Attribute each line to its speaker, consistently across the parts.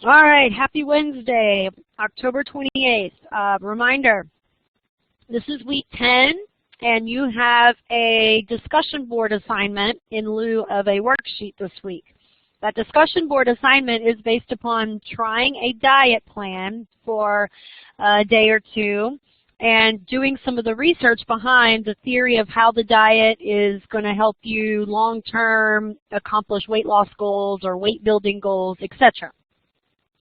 Speaker 1: All right, happy Wednesday, October 28th. Reminder, this is week 10, and you have a discussion board assignment in lieu of a worksheet this week. That discussion board assignment is based upon trying a diet plan for a day or two and doing some of the research behind the theory of how the diet is going to help you long-term accomplish weight loss goals or weight building goals, etc.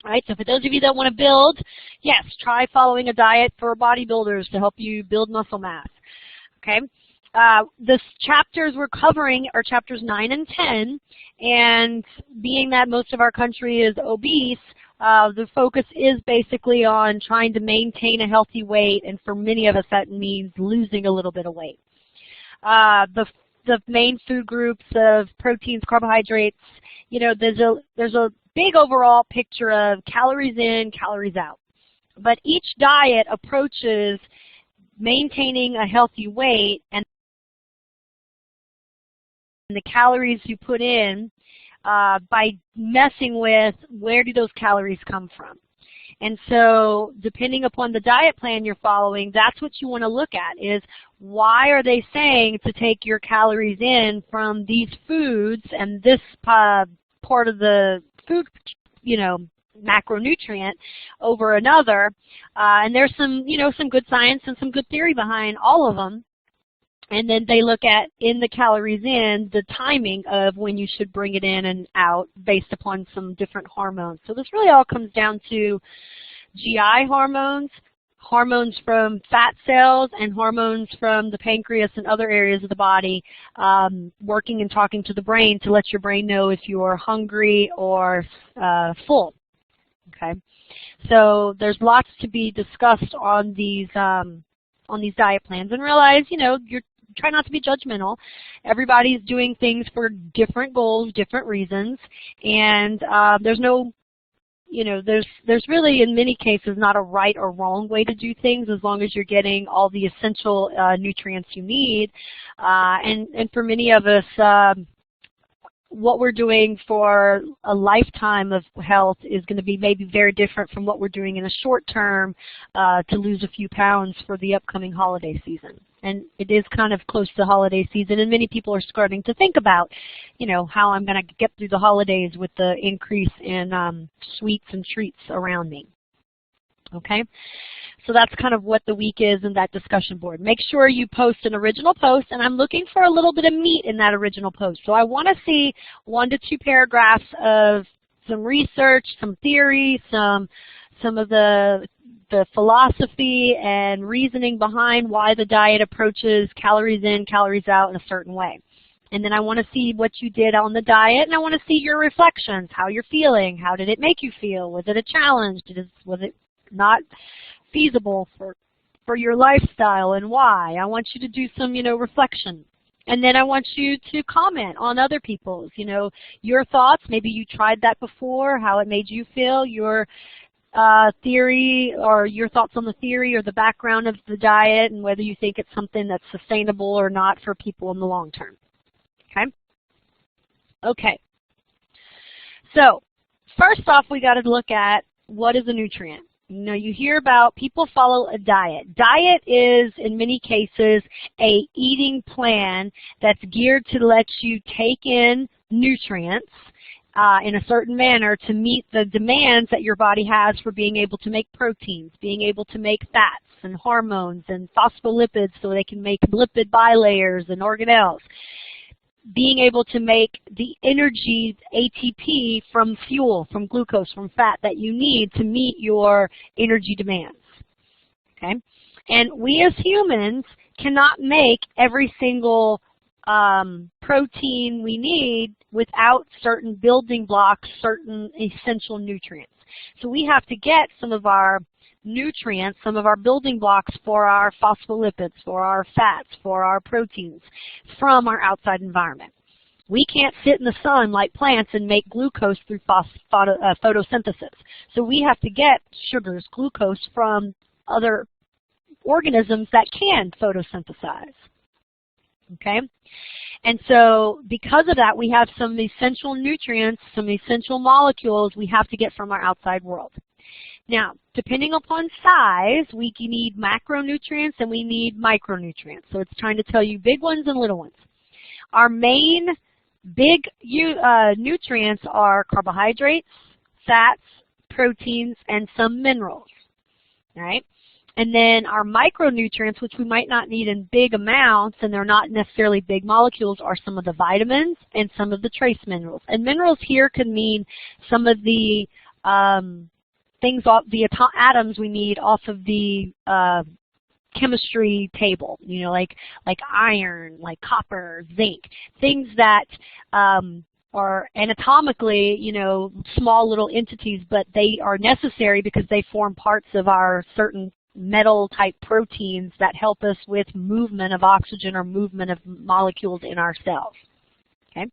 Speaker 1: All right, so for those of you that want to build, yes, try following a diet for bodybuilders to help you build muscle mass. Okay, the chapters we're covering are chapters 9 and 10, and being that most of our country is obese, the focus is basically on trying to maintain a healthy weight, and for many of us that means losing a little bit of weight. The main food groups of proteins, carbohydrates, you know, there's a big overall picture of calories in, calories out. But each diet approaches maintaining a healthy weight and the calories you put in by messing with where do those calories come from. And so depending upon the diet plan you're following, that's what you want to look at is why are they saying to take your calories in from these foods and this part of the food, you know, macronutrient over another. And there's some, you know, some good science and some good theory behind all of them. And then they look at, in the calories in, the timing of when you should bring it in and out based upon some different hormones. So this really all comes down to GI hormones, hormones from fat cells, and hormones from the pancreas and other areas of the body working and talking to the brain to let your brain know if you're hungry or full. Okay, so there's lots to be discussed on these diet plans, and realize, you know, try not to be judgmental. Everybody's doing things for different goals, different reasons, and there's no, you know, there's really in many cases not a right or wrong way to do things as long as you're getting all the essential nutrients you need. And for many of us, what we're doing for a lifetime of health is going to be maybe very different from what we're doing in a short term to lose a few pounds for the upcoming holiday season. And it is kind of close to holiday season, and many people are starting to think about, you know, how I'm going to get through the holidays with the increase in sweets and treats around me. Okay? So that's kind of what the week is in that discussion board. Make sure you post an original post, and I'm looking for a little bit of meat in that original post. So I want to see 1 to 2 paragraphs of some research, some theory, some of the philosophy and reasoning behind why the diet approaches calories in, calories out in a certain way. And then I want to see what you did on the diet, and I want to see your reflections, how you're feeling, how did it make you feel, was it a challenge, was it not feasible for your lifestyle, and why. I want you to do some, you know, reflection. And then I want you to comment on other people's, you know, your thoughts. Maybe you tried that before, how it made you feel, your theory or your thoughts on the theory or the background of the diet, and whether you think it's something that's sustainable or not for people in the long term. Okay? Okay. So first off, we got to look at what is a nutrient. You know, you hear about people follow a diet. Diet is, in many cases, a eating plan that's geared to let you take in nutrients in a certain manner to meet the demands that your body has for being able to make proteins, being able to make fats and hormones and phospholipids so they can make lipid bilayers and organelles. Being able to make the energy, ATP, from fuel, from glucose, from fat that you need to meet your energy demands. Okay? And we as humans cannot make every single protein we need without certain building blocks, certain essential nutrients. So we have to get some of our nutrients, some of our building blocks for our phospholipids, for our fats, for our proteins from our outside environment. We can't sit in the sun like plants and make glucose through photosynthesis. So we have to get sugars, glucose, from other organisms that can photosynthesize. okay? And so because of that, we have some essential nutrients, some essential molecules we have to get from our outside world. Now, depending upon size, we need macronutrients and we need micronutrients. So it's trying to tell you big ones and little ones. Our main big nutrients are carbohydrates, fats, proteins, and some minerals, all right? And then our micronutrients, which we might not need in big amounts, and they're not necessarily big molecules, are some of the vitamins and some of the trace minerals. And minerals here could mean some of the things, the atoms we need off of the chemistry table, you know, like iron, like copper, zinc, things that are anatomically, you know, small little entities, but they are necessary because they form parts of our certain metal-type proteins that help us with movement of oxygen or movement of molecules in our cells, okay?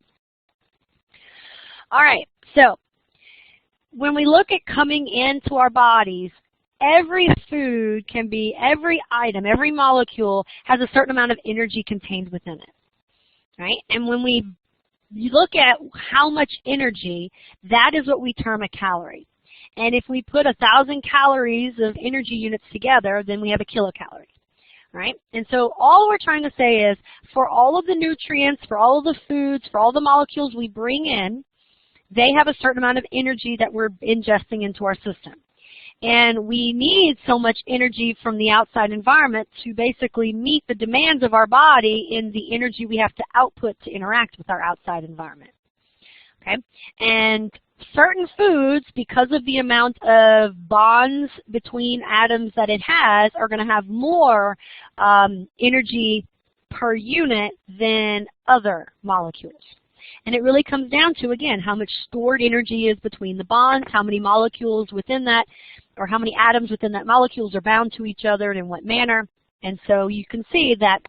Speaker 1: All right, so when we look at coming into our bodies, every food can be, every item, every molecule has a certain amount of energy contained within it, right? And when you look at how much energy, that is what we term a calorie. And if we put 1,000 calories of energy units together, then we have a kilocalorie, right? And so all we're trying to say is for all of the nutrients, for all of the foods, for all the molecules we bring in, they have a certain amount of energy that we're ingesting into our system. And we need so much energy from the outside environment to basically meet the demands of our body in the energy we have to output to interact with our outside environment, okay? And certain foods, because of the amount of bonds between atoms that it has, are going to have more energy per unit than other molecules. And it really comes down to, again, how much stored energy is between the bonds, how many molecules within that, or how many atoms within that molecules are bound to each other and in what manner. And so you can see that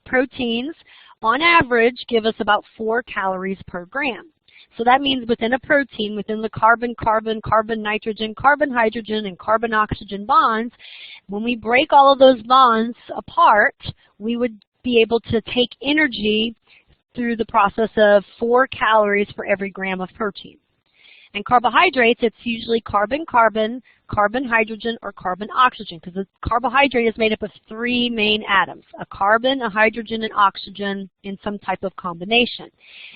Speaker 1: proteins, on average, give us about 4 calories per gram. So that means within a protein, within the carbon-carbon, carbon-nitrogen, carbon-hydrogen, and carbon-oxygen bonds, when we break all of those bonds apart, we would be able to take energy through the process of 4 calories for every gram of protein. And carbohydrates, it's usually carbon-carbon, carbon-hydrogen, or carbon-oxygen, because the carbohydrate is made up of 3 main atoms, a carbon, a hydrogen, and oxygen in some type of combination.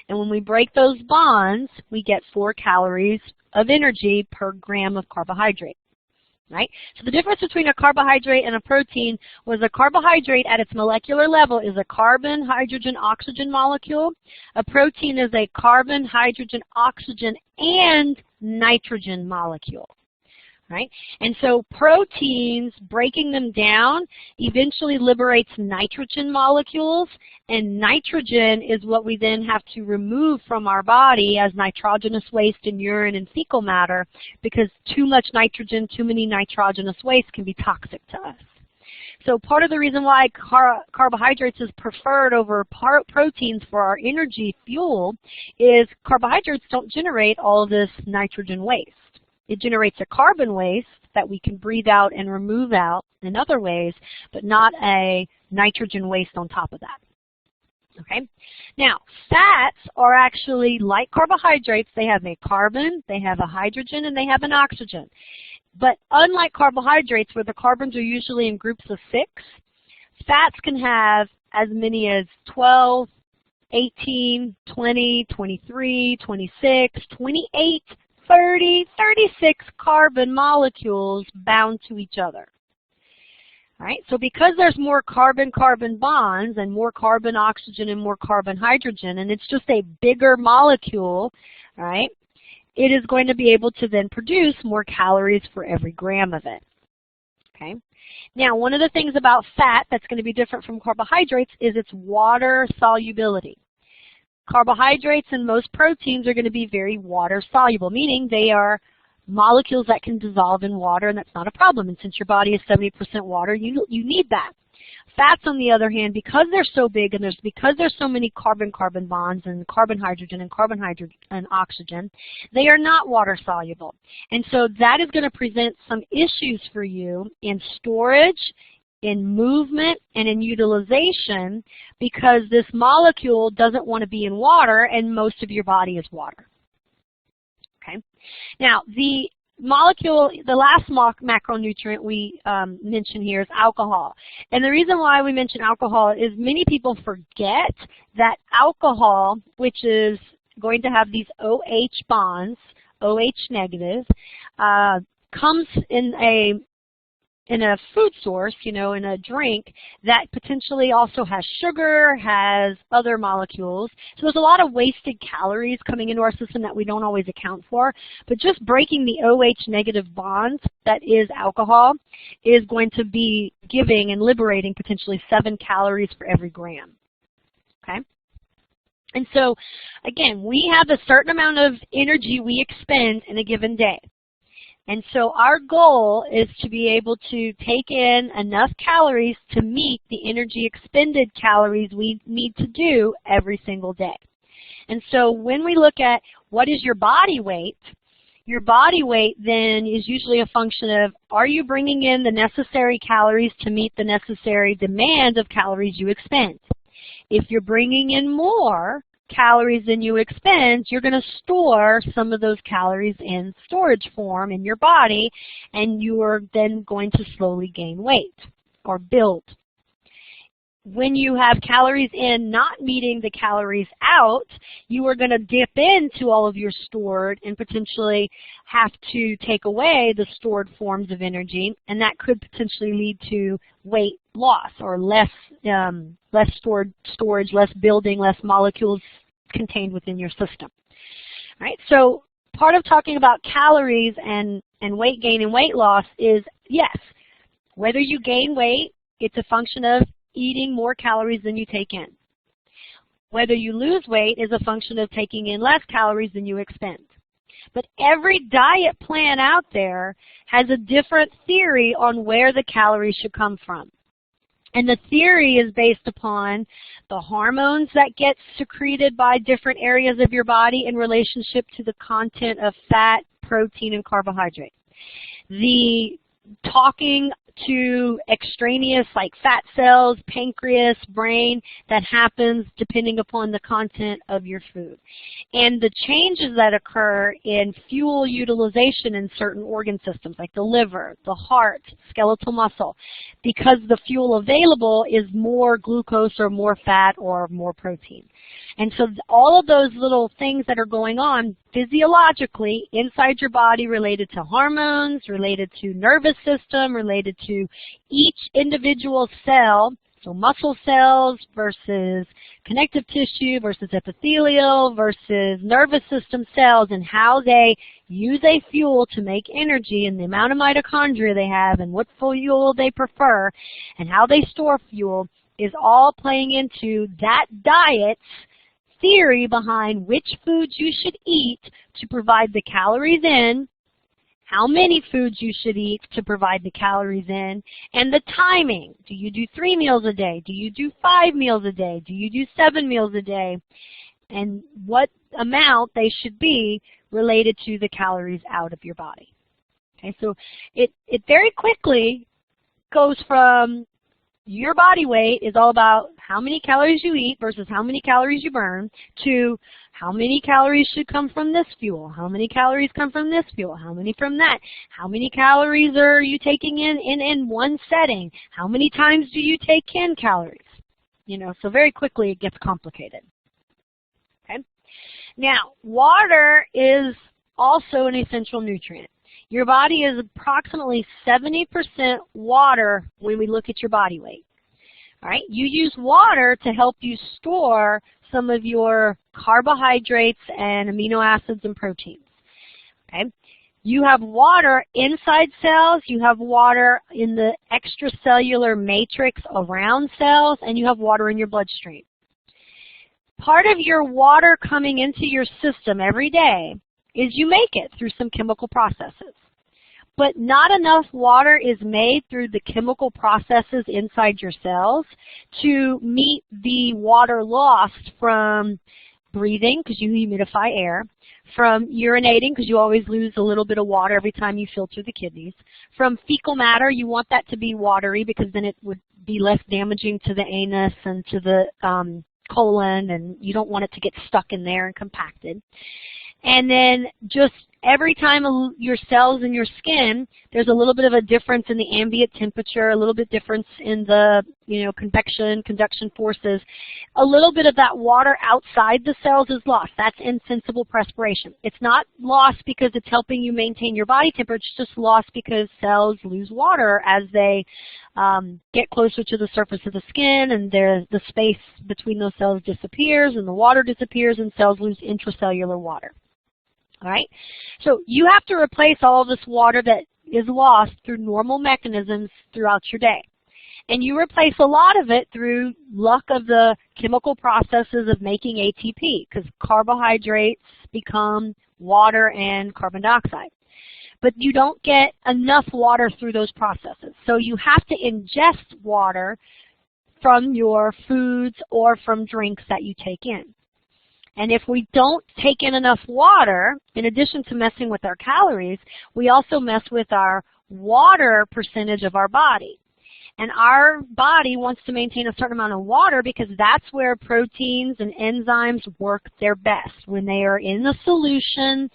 Speaker 1: And when we break those bonds, we get 4 calories of energy per gram of carbohydrate. Right? So the difference between a carbohydrate and a protein was a carbohydrate at its molecular level is a carbon, hydrogen, oxygen molecule. A protein is a carbon, hydrogen, oxygen, and nitrogen molecule. Right? And so proteins, breaking them down, eventually liberates nitrogen molecules, and nitrogen is what we then have to remove from our body as nitrogenous waste in urine and fecal matter, because too much nitrogen, too many nitrogenous waste can be toxic to us. So part of the reason why carbohydrates is preferred over proteins for our energy fuel is carbohydrates don't generate all of this nitrogen waste. It generates a carbon waste that we can breathe out and remove out in other ways, but not a nitrogen waste on top of that. Okay? Now, fats are actually like carbohydrates. They have a carbon, they have a hydrogen, and they have an oxygen. But unlike carbohydrates, where the carbons are usually in groups of 6, fats can have as many as 12, 18, 20, 23, 26, 28, 30, 36 carbon molecules bound to each other. All right, so because there's more carbon-carbon bonds and more carbon-oxygen and more carbon-hydrogen, and it's just a bigger molecule, all right, it is going to be able to then produce more calories for every gram of it. Okay. Now, one of the things about fat that's going to be different from carbohydrates is its water solubility. Carbohydrates and most proteins are going to be very water soluble, meaning they are molecules that can dissolve in water, and that's not a problem. And since your body is 70% water, you need that. Fats, on the other hand, because they're so big and because there's so many carbon-carbon bonds and carbon-hydrogen and oxygen, they are not water soluble. And so that is going to present some issues for you in storage, in movement and in utilization because this molecule doesn't want to be in water, and most of your body is water. Okay. Now, the molecule, the last macronutrient we mention here is alcohol. And the reason why we mention alcohol is many people forget that alcohol, which is going to have these OH bonds, OH negative, comes in a food source, in a drink that potentially also has sugar, has other molecules. So there's a lot of wasted calories coming into our system that we don't always account for. But just breaking the OH negative bonds, that is alcohol, is going to be giving and liberating potentially 7 calories for every gram. Okay? And so, again, we have a certain amount of energy we expend in a given day. And so our goal is to be able to take in enough calories to meet the energy expended calories we need to do every single day. And so when we look at what is your body weight then is usually a function of, are you bringing in the necessary calories to meet the necessary demand of calories you expend? If you're bringing in more calories than you expend, you're going to store some of those calories in storage form in your body, and you are then going to slowly gain weight or build. When you have calories in not meeting the calories out, you are going to dip into all of your stored and potentially have to take away the stored forms of energy, and that could potentially lead to weight loss or less storage, less building, less molecules contained within your system. All right, so part of talking about calories and weight gain and weight loss is, yes, whether you gain weight, it's a function of eating more calories than you take in. Whether you lose weight is a function of taking in less calories than you expend. But every diet plan out there has a different theory on where the calories should come from. And the theory is based upon the hormones that get secreted by different areas of your body in relationship to the content of fat, protein, and carbohydrate. The talking to extraneous like fat cells, pancreas, brain, that happens depending upon the content of your food. And the changes that occur in fuel utilization in certain organ systems like the liver, the heart, skeletal muscle, because the fuel available is more glucose or more fat or more protein. And so all of those little things that are going on physiologically inside your body related to hormones, related to nervous system, related to each individual cell, so muscle cells versus connective tissue versus epithelial versus nervous system cells, and how they use a fuel to make energy and the amount of mitochondria they have and what fuel they prefer and how they store fuel is all playing into that diet's theory behind which foods you should eat to provide the calories in, how many foods you should eat to provide the calories in, and the timing. Do you do 3 meals a day? Do you do 5 meals a day? Do you do 7 meals a day? And what amount they should be related to the calories out of your body. Okay, so it very quickly goes from your body weight is all about how many calories you eat versus how many calories you burn, to how many calories should come from this fuel, how many calories come from this fuel, how many from that, how many calories are you taking in one setting, how many times do you take in calories? So very quickly it gets complicated. Okay? Now, water is also an essential nutrient. Your body is approximately 70% water when we look at your body weight. All right? You use water to help you store some of your carbohydrates and amino acids and proteins. Okay? You have water inside cells, you have water in the extracellular matrix around cells, and you have water in your bloodstream. Part of your water coming into your system every day is you make it through some chemical processes. But not enough water is made through the chemical processes inside your cells to meet the water lost from breathing, because you humidify air, from urinating, because you always lose a little bit of water every time you filter the kidneys, from fecal matter, you want that to be watery because then it would be less damaging to the anus and to the colon, and you don't want it to get stuck in there and compacted. And then just every time your cells in your skin, there's a little bit of a difference in the ambient temperature, a little bit difference in the, convection, conduction forces. A little bit of that water outside the cells is lost. That's insensible perspiration. It's not lost because it's helping you maintain your body temperature. It's just lost because cells lose water as they get closer to the surface of the skin, and the space between those cells disappears, and the water disappears, and cells lose intracellular water. All right, so you have to replace all of this water that is lost through normal mechanisms throughout your day. And you replace a lot of it through luck of the chemical processes of making ATP, because carbohydrates become water and carbon dioxide. But you don't get enough water through those processes. So you have to ingest water from your foods or from drinks that you take in. And if we don't take in enough water, in addition to messing with our calories, we also mess with our water percentage of our body. And our body wants to maintain a certain amount of water because that's where proteins and enzymes work their best, when they are in the solution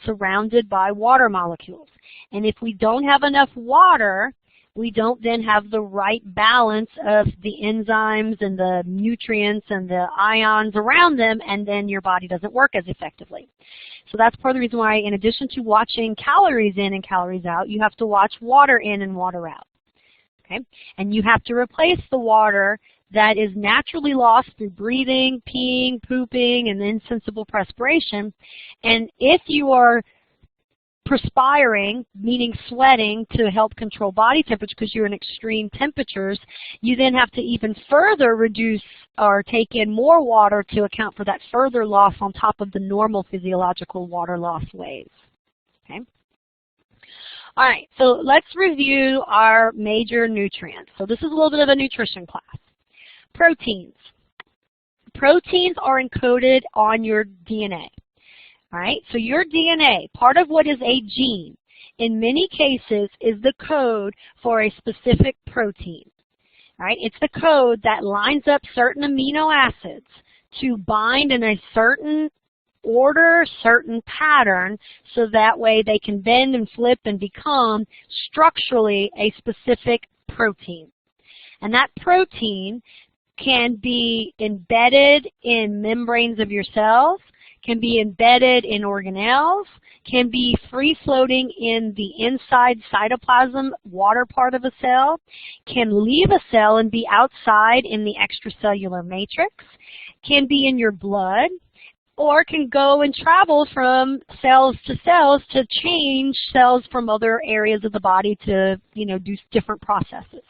Speaker 1: surrounded by water molecules. And if we don't have enough water, we don't then have the right balance of the enzymes and the nutrients and the ions around them, and then your body doesn't work as effectively. So that's part of the reason why, in addition to watching calories in and calories out, you have to watch water in and water out. Okay? And you have to replace the water that is naturally lost through breathing, peeing, pooping, and insensible perspiration. And if you are perspiring, meaning sweating, to help control body temperature because you're in extreme temperatures, you then have to even further reduce or take in more water to account for that further loss on top of the normal physiological water loss waves. Okay? All right, so let's review our major nutrients. So this is a little bit of a nutrition class. Proteins. Proteins are encoded on your DNA. All right, so your DNA, part of what is a gene, in many cases is the code for a specific protein. All right, it's the code that lines up certain amino acids to bind in a certain order, certain pattern, so that way they can bend and flip and become structurally a specific protein. And that protein can be embedded in membranes of your cells, can be embedded in organelles, can be free-floating in the inside cytoplasm, water part of a cell, can leave a cell and be outside in the extracellular matrix, can be in your blood, or can go and travel from cells to change cells from other areas of the body to, do different processes.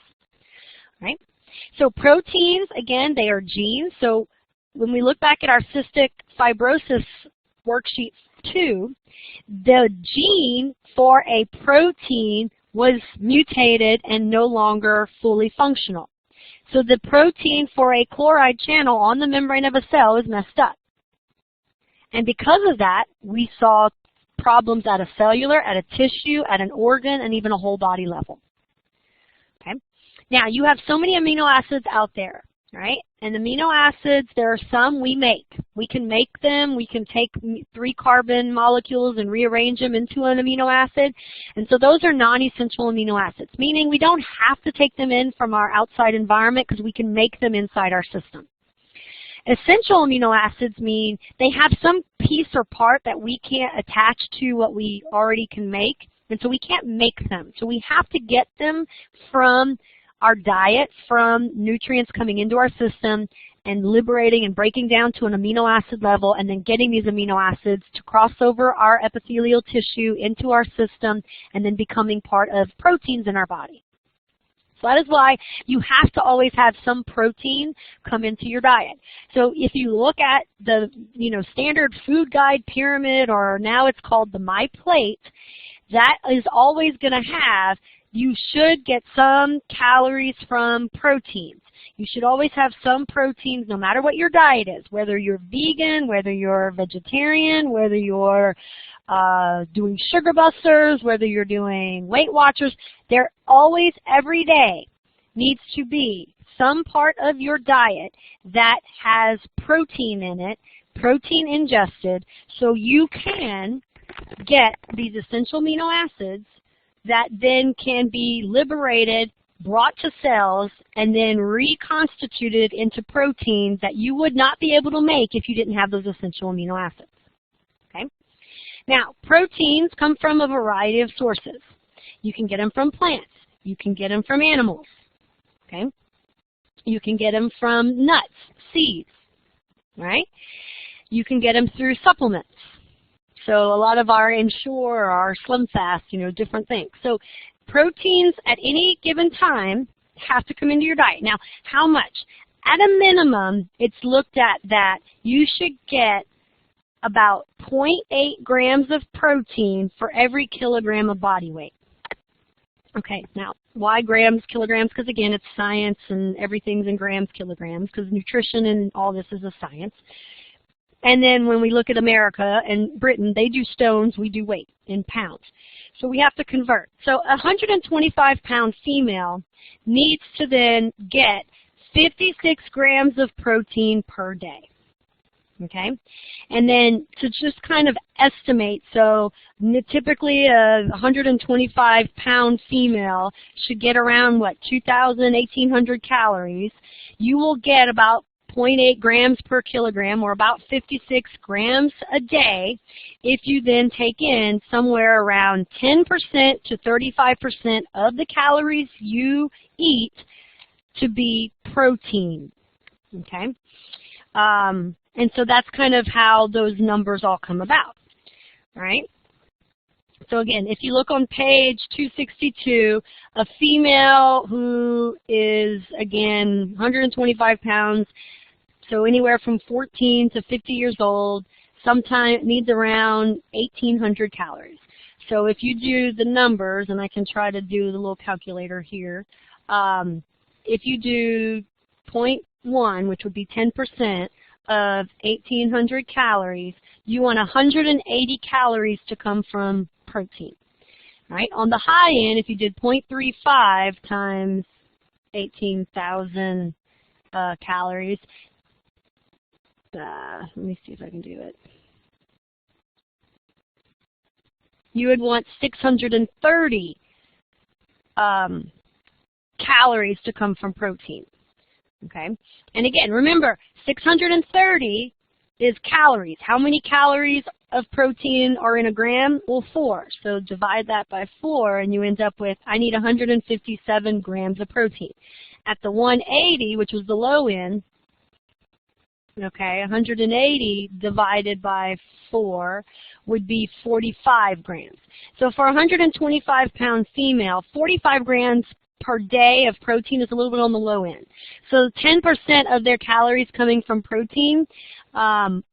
Speaker 1: Right? So proteins, again, they are genes. So when we look back at our cystic fibrosis worksheet 2, the gene for a protein was mutated and no longer fully functional. So the protein for a chloride channel on the membrane of a cell is messed up. And because of that, we saw problems at a cellular, at a tissue, at an organ, and even a whole body level. Okay? Now, you have so many amino acids out there. Right? And amino acids, there are some we make. We can make them. We can take 3 carbon molecules and rearrange them into an amino acid. And so those are non-essential amino acids, meaning we don't have to take them in from our outside environment because we can make them inside our system. Essential amino acids mean they have some piece or part that we can't attach to what we already can make, and so we can't make them. So we have to get them from our diet, from nutrients coming into our system and liberating and breaking down to an amino acid level, and then getting these amino acids to cross over our epithelial tissue into our system and then becoming part of proteins in our body. So that is why you have to always have some protein come into your diet. So if you look at the standard food guide pyramid, or now it's called the My Plate, that is always going to have you should get some calories from proteins. You should always have some proteins no matter what your diet is, whether you're vegan, whether you're vegetarian, whether you're doing sugar busters, whether you're doing Weight Watchers. There always, every day, needs to be some part of your diet that has protein in it, protein ingested, so you can get these essential amino acids that then can be liberated, brought to cells, and then reconstituted into proteins that you would not be able to make if you didn't have those essential amino acids. Okay? Now, proteins come from a variety of sources. You can get them from plants. You can get them from animals. Okay? You can get them from nuts, seeds, right? You can get them through supplements. So a lot of our Ensure, our Slim Fast, different things. So proteins at any given time have to come into your diet. Now, how much? At a minimum, it's looked at that you should get about 0.8 grams of protein for every kilogram of body weight. Okay, now, why grams, kilograms? Because, again, it's science and everything's in grams, kilograms, because nutrition and all this is a science. And then when we look at America and Britain, they do stones, we do weight in pounds. So we have to convert. So a 125-pound female needs to then get 56 grams of protein per day. Okay? And then to just kind of estimate, so typically a 125-pound female should get around, 2,000, 1,800 calories. You will get about 0.8 grams per kilogram, or about 56 grams a day, if you then take in somewhere around 10% to 35% of the calories you eat to be protein. Okay? And so that's kind of how those numbers all come about, right? So again, if you look on page 262, a female who is, again, 125 pounds, so anywhere from 14 to 50 years old, sometimes needs around 1,800 calories. So if you do the numbers, and I can try to do the little calculator here, if you do 0.1, which would be 10% of 1,800 calories, you want 180 calories to come from protein. Right? On the high end, if you did 0.35 times 18,000 calories, let me see if I can do it. You would want 630 calories to come from protein. Okay? And again, remember, 630 is calories. How many calories of protein are in a gram? Well, 4. So divide that by 4, and you end up with, I need 157 grams of protein. At the 180, which was the low end, okay, 180 divided by 4 would be 45 grams. So for a 125-pound female, 45 grams per day of protein is a little bit on the low end. So 10% of their calories coming from protein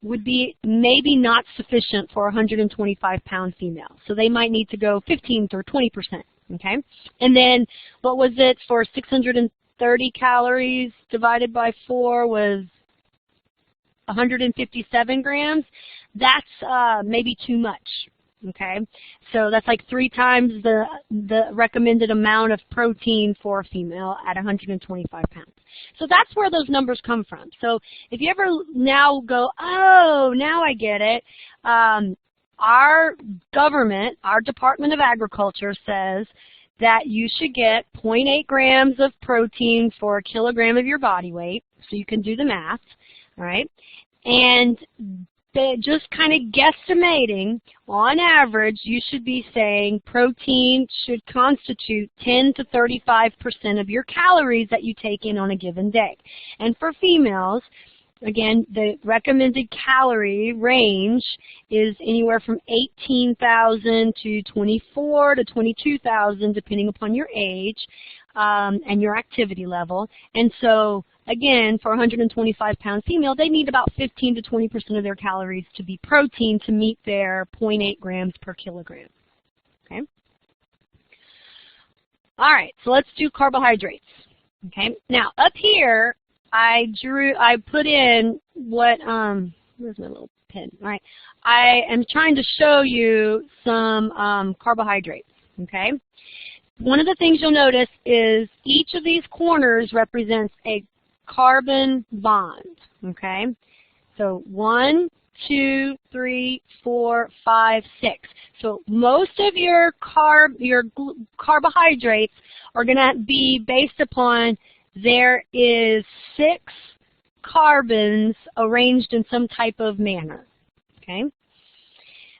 Speaker 1: would be maybe not sufficient for a 125-pound female. So they might need to go 15 or 20%, okay? And then what was it for 630 calories divided by 4 was 157 grams. That's maybe too much. Okay, so that's like 3 times the recommended amount of protein for a female at 125 pounds. So that's where those numbers come from. So if you ever now go, oh, now I get it, our government, our Department of Agriculture says that you should get 0.8 grams of protein for a kilogram of your body weight, so you can do the math, all right? And they're just kind of guesstimating, on average, you should be saying protein should constitute 10 to 35% of your calories that you take in on a given day. And for females, again, the recommended calorie range is anywhere from 18,000 to 24 to 22,000, depending upon your age and your activity level. And so, again, for a 125-pound female, they need about 15 to 20% of their calories to be protein to meet their 0.8 grams per kilogram. Okay. All right, so let's do carbohydrates. Okay, now up here, I put in what, where's my little pen? All right, I am trying to show you some carbohydrates, okay? One of the things you'll notice is each of these corners represents a carbon bond, okay? So 1, 2, 3, 4, 5, 6. So most of your carbohydrates are going to be based upon there is 6 carbons arranged in some type of manner, okay?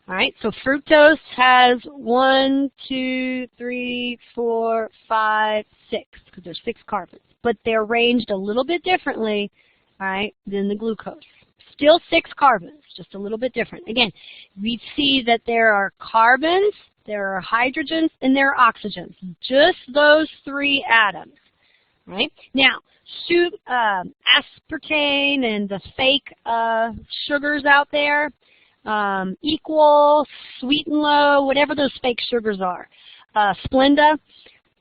Speaker 1: All right, so fructose has 1, 2, 3, 4, 5, 6, because there's 6 carbons. But they're arranged a little bit differently, all right, than the glucose. Still 6 carbons, just a little bit different. Again, we see that there are carbons, there are hydrogens, and there are oxygens. Just those 3 atoms, right? Now, aspartame and the fake sugars out there, equal, sweet and low, whatever those fake sugars are, Splenda.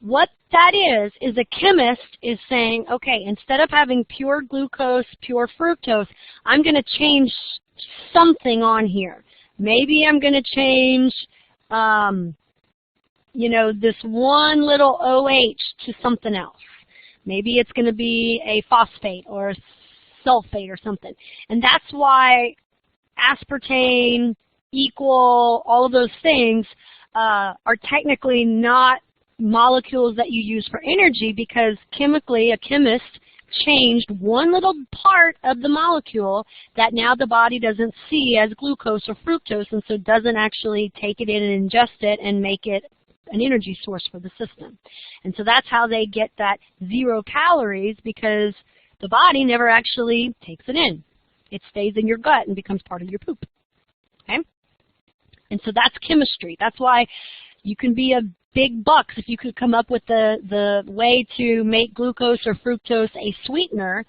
Speaker 1: What that is a chemist is saying, okay, instead of having pure glucose, pure fructose, I'm going to change something on here. Maybe I'm going to change, you know, this one little OH to something else. Maybe it's going to be a phosphate or a sulfate or something. And that's why aspartame, equal, all of those things are technically not molecules that you use for energy, because chemically a chemist changed one little part of the molecule that now the body doesn't see as glucose or fructose, and so doesn't actually take it in and ingest it and make it an energy source for the system. And so that's how they get that 0 calories, because the body never actually takes it in. It stays in your gut and becomes part of your poop. Okay? And so that's chemistry. That's why you can be a big bucks if you could come up with the way to make glucose or fructose a sweetener,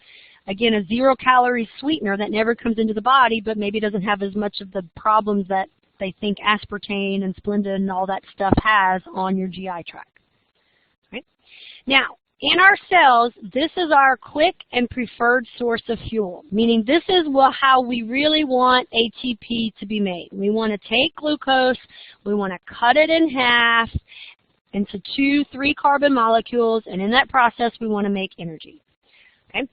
Speaker 1: again, a 0 calorie sweetener that never comes into the body, but maybe doesn't have as much of the problems that they think aspartame and Splenda and all that stuff has on your GI tract. Right? Now, in our cells, this is our quick and preferred source of fuel, meaning this is how we really want ATP to be made. We want to take glucose, we want to cut it in half into 2, 3 carbon molecules, and in that process we want to make energy. Okay?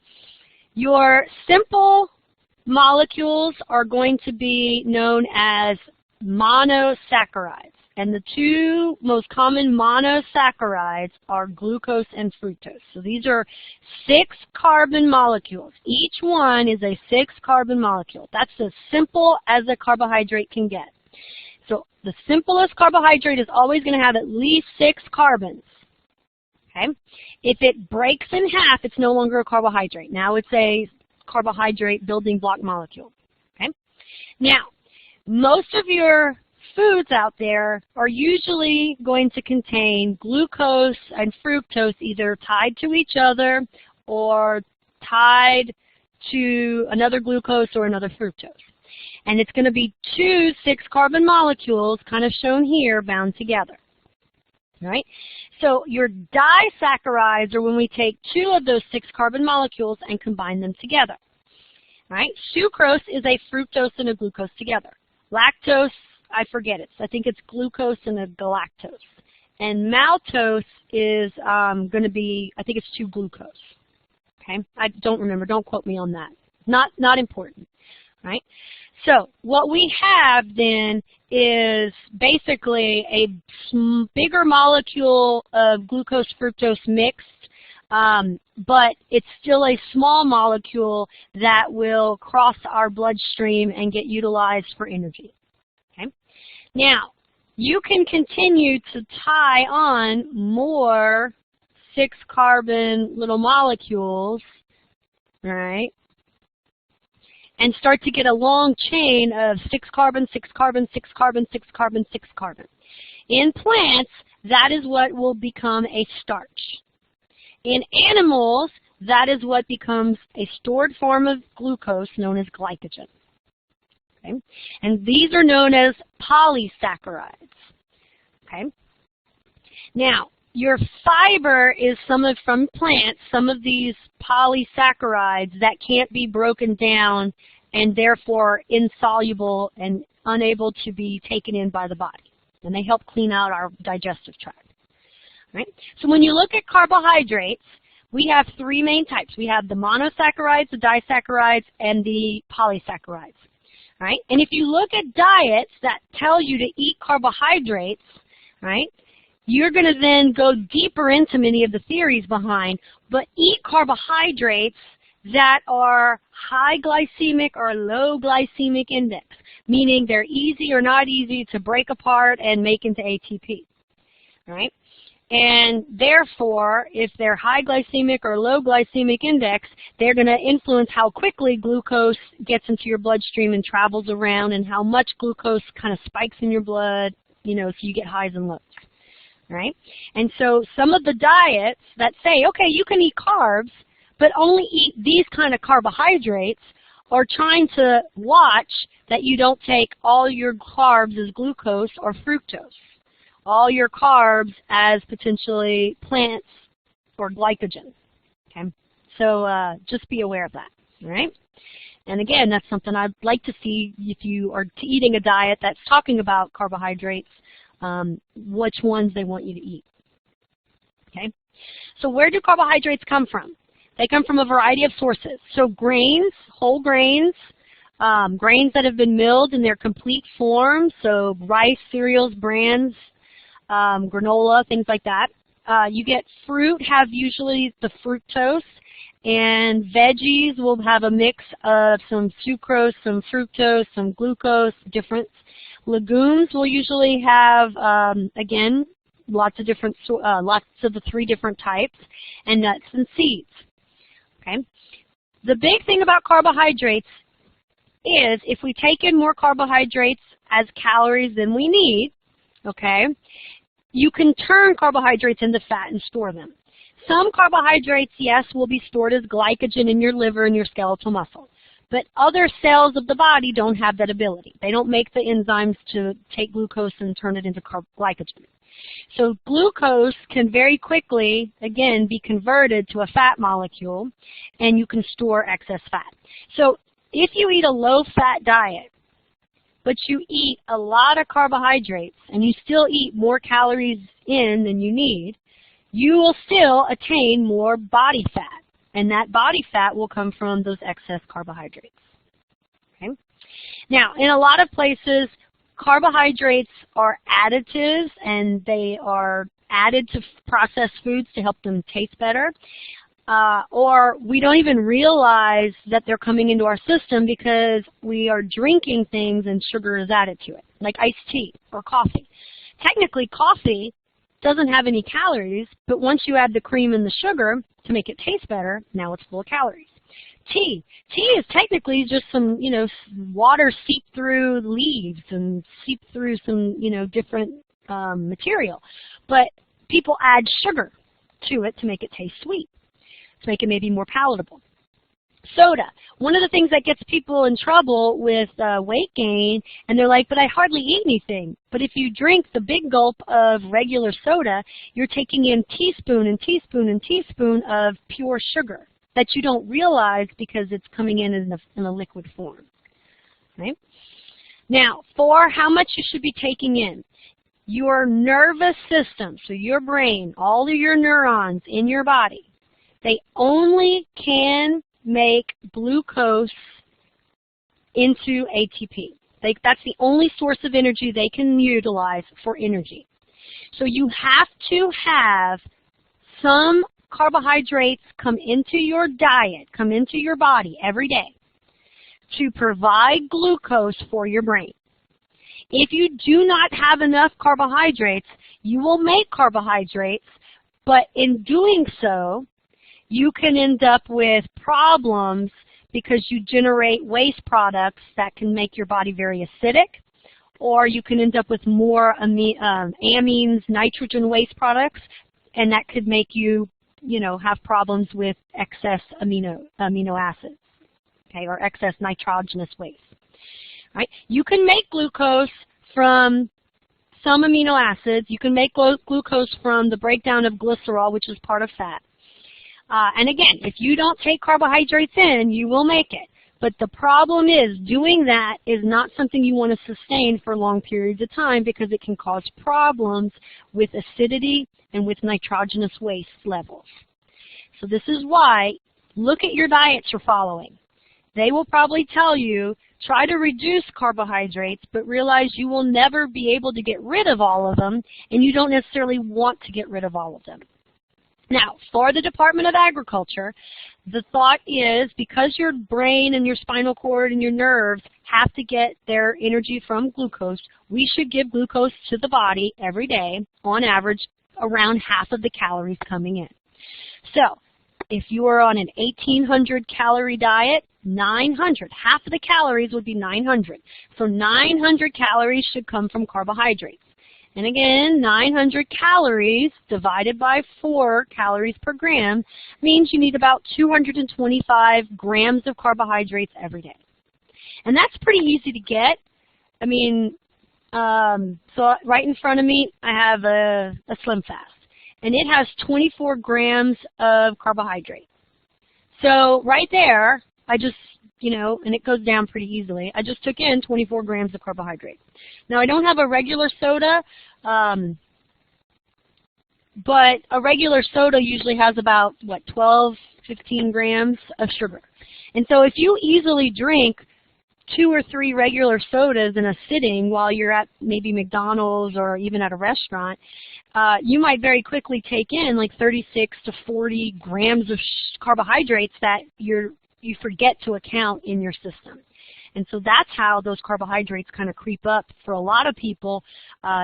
Speaker 1: Your simple molecules are going to be known as monosaccharides. And the 2 most common monosaccharides are glucose and fructose. So these are 6 carbon molecules. Each one is a 6 carbon molecule. That's as simple as a carbohydrate can get. So the simplest carbohydrate is always going to have at least 6 carbons. Okay? If it breaks in half, it's no longer a carbohydrate. Now it's a carbohydrate building block molecule. Okay? Now, most of your foods out there are usually going to contain glucose and fructose either tied to each other or tied to another glucose or another fructose. And it's going to be 2 6 carbon molecules, kind of shown here, bound together. All right? So your disaccharides are when we take 2 of those 6 carbon molecules and combine them together. All right? Sucrose is a fructose and a glucose together. Lactose, I forget it. I think it's glucose and a galactose. And maltose is going to be, I think it's 2 glucose. Okay? I don't remember. Don't quote me on that. Not important. Right? So what we have then is basically a bigger molecule of glucose fructose mixed, but it's still a small molecule that will cross our bloodstream and get utilized for energy. Okay? Now, you can continue to tie on more 6 carbon little molecules, right? And start to get a long chain of 6 carbon, 6 carbon, 6 carbon, 6 carbon, 6 carbon. In plants, that is what will become a starch. In animals, that is what becomes a stored form of glucose known as glycogen. Okay? And these are known as polysaccharides. Okay? Now, Your fiber is from plants, some of these polysaccharides that can't be broken down and therefore insoluble and unable to be taken in by the body. And they help clean out our digestive tract. Right? So when you look at carbohydrates, we have three main types. We have the monosaccharides, the disaccharides, and the polysaccharides. Right? And if you look at diets that tell you to eat carbohydrates, right, you're going to then go deeper into many of the theories behind, but eat carbohydrates that are high glycemic or low glycemic index, meaning they're easy or not easy to break apart and make into ATP. Right? And therefore, if they're high glycemic or low glycemic index, they're going to influence how quickly glucose gets into your bloodstream and travels around, and how much glucose kind of spikes in your blood, you know, so you get highs and lows. Right? And so some of the diets that say, okay, you can eat carbs, but only eat these kind of carbohydrates, are trying to watch that you don't take all your carbs as glucose or fructose, all your carbs as potentially plants or glycogen. Okay? So just be aware of that. All right? And again, that's something I'd like to see if you are eating a diet that's talking about carbohydrates, which ones they want you to eat. Okay? So where do carbohydrates come from? They come from a variety of sources. So grains, whole grains, grains that have been milled in their complete form, so rice, cereals, brands, granola, things like that. You get fruit, have usually the fructose, and veggies will have a mix of some sucrose, some fructose, some glucose, different. Legumes will usually have, again, lots of the three different types, and nuts and seeds. Okay? The big thing about carbohydrates is if we take in more carbohydrates as calories than we need, okay, you can turn carbohydrates into fat and store them. Some carbohydrates, yes, will be stored as glycogen in your liver and your skeletal muscle. But other cells of the body don't have that ability. They don't make the enzymes to take glucose and turn it into glycogen. So glucose can very quickly, again, be converted to a fat molecule, and you can store excess fat. So if you eat a low-fat diet, but you eat a lot of carbohydrates, and you still eat more calories in than you need, you will still attain more body fat. And that body fat will come from those excess carbohydrates. Okay? Now, in a lot of places, carbohydrates are additives, and they are added to processed foods to help them taste better. Or we don't even realize that they're coming into our system because we are drinking things and sugar is added to it, like iced tea or coffee. Technically, coffee doesn't have any calories, but once you add the cream and the sugar to make it taste better, now it's full of calories. Tea. Tea is technically just some, you know, water seep through leaves and seep through some, you know, different material. But people add sugar to it to make it taste sweet, to make it maybe more palatable. Soda. One of the things that gets people in trouble with weight gain, and they're like, but I hardly eat anything. But if you drink the big gulp of regular soda, you're taking in teaspoon and teaspoon and teaspoon of pure sugar that you don't realize because it's coming in a liquid form. Right? Now, for how much you should be taking in, your nervous system, so your brain, all of your neurons in your body, they only can make glucose into ATP. That's the only source of energy they can utilize for energy. So you have to have some carbohydrates come into your diet, come into your body every day to provide glucose for your brain. If you do not have enough carbohydrates, you will make carbohydrates, but in doing so, you can end up with problems because you generate waste products that can make your body very acidic, or you can end up with more amines, nitrogen waste products, and that could make you, you know, have problems with excess amino acids, okay, or excess nitrogenous waste. Right? You can make glucose from some amino acids. You can make glucose from the breakdown of glycerol, which is part of fat. And again, if you don't take carbohydrates in, you will make it. But the problem is doing that is not something you want to sustain for long periods of time because it can cause problems with acidity and with nitrogenous waste levels. So this is why, look at your diets you're following. They will probably tell you, try to reduce carbohydrates, but realize you will never be able to get rid of all of them, and you don't necessarily want to get rid of all of them. Now, for the Department of Agriculture, the thought is because your brain and your spinal cord and your nerves have to get their energy from glucose, we should give glucose to the body every day, on average, around half of the calories coming in. So, if you are on an 1,800 calorie diet, 900, half of the calories would be 900. So 900 calories should come from carbohydrates. And again, 900 calories divided by 4 calories per gram means you need about 225 grams of carbohydrates every day. And that's pretty easy to get. I mean, so right in front of me, I have a Slim Fast. And it has 24 grams of carbohydrate. So right there, I just, and it goes down pretty easily. I just took in 24 grams of carbohydrate. Now, I don't have a regular soda, but a regular soda usually has about, 12, 15 grams of sugar. And so if you easily drink 2 or 3 regular sodas in a sitting while you're at maybe McDonald's or even at a restaurant, you might very quickly take in like 36 to 40 grams of carbohydrates that you forget to account in your system. And so that's how those carbohydrates kind of creep up for a lot of people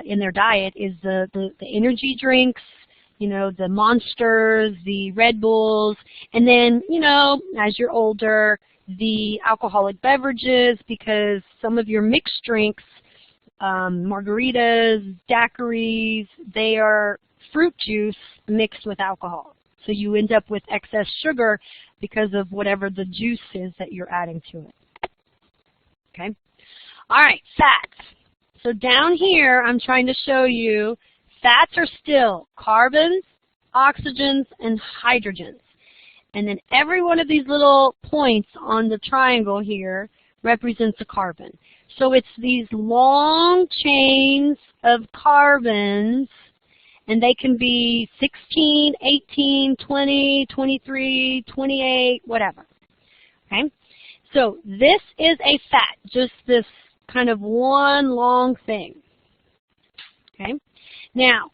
Speaker 1: in their diet is the energy drinks, the Monsters, the Red Bulls, and then, as you're older, the alcoholic beverages, because some of your mixed drinks, margaritas, daiquiris, they are fruit juice mixed with alcohol. So you end up with excess sugar because of whatever the juice is that you're adding to it. Okay? All right, fats. So down here, I'm trying to show you fats are still carbons, oxygens, and hydrogens. And then every one of these little points on the triangle here represents a carbon. So it's these long chains of carbons, and they can be 16, 18, 20, 23, 28, whatever. Okay? So this is a fat, just this kind of one long thing. Okay? Now,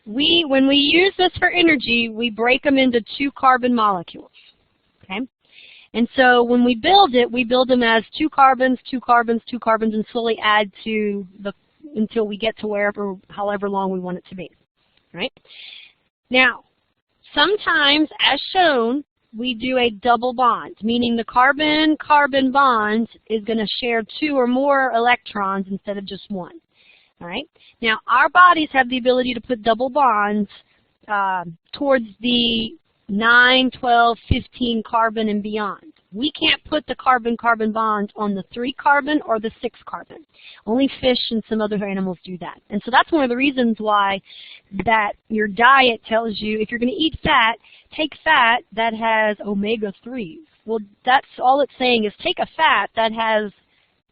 Speaker 1: when we use this for energy, we break them into 2 carbon molecules. Okay? And so when we build them as 2 carbons, 2 carbons, 2 carbons, and slowly add to until we get to however long we want it to be. Right? Now, sometimes, as shown, we do a double bond, meaning the carbon-carbon bond is going to share 2 or more electrons instead of just 1. All right? Now, our bodies have the ability to put double bonds towards the 9, 12, 15 carbon and beyond. We can't put the carbon-carbon bond on the 3 carbon or the 6 carbon. Only fish and some other animals do that. And so that's one of the reasons why that your diet tells you if you're going to eat fat, take fat that has omega-3s. Well, that's all it's saying is take a fat that has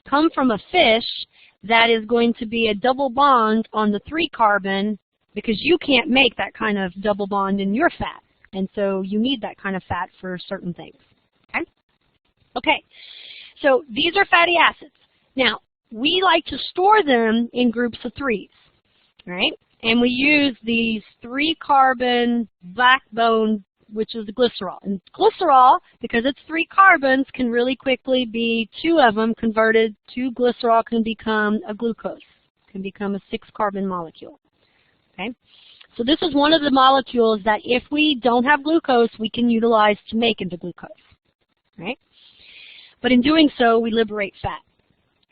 Speaker 1: come from a fish that is going to be a double bond on the 3 carbon because you can't make that kind of double bond in your fat. And so you need that kind of fat for certain things. Okay? Okay, so these are fatty acids. Now, we like to store them in groups of 3s, right? And we use these 3 carbon backbone, which is the glycerol. And glycerol, because it's 3 carbons, can really quickly be 2 of them converted to glycerol, can become a glucose, can become a 6 carbon molecule. Okay? So this is one of the molecules that if we don't have glucose, we can utilize to make into glucose. Right? But in doing so, we liberate fat.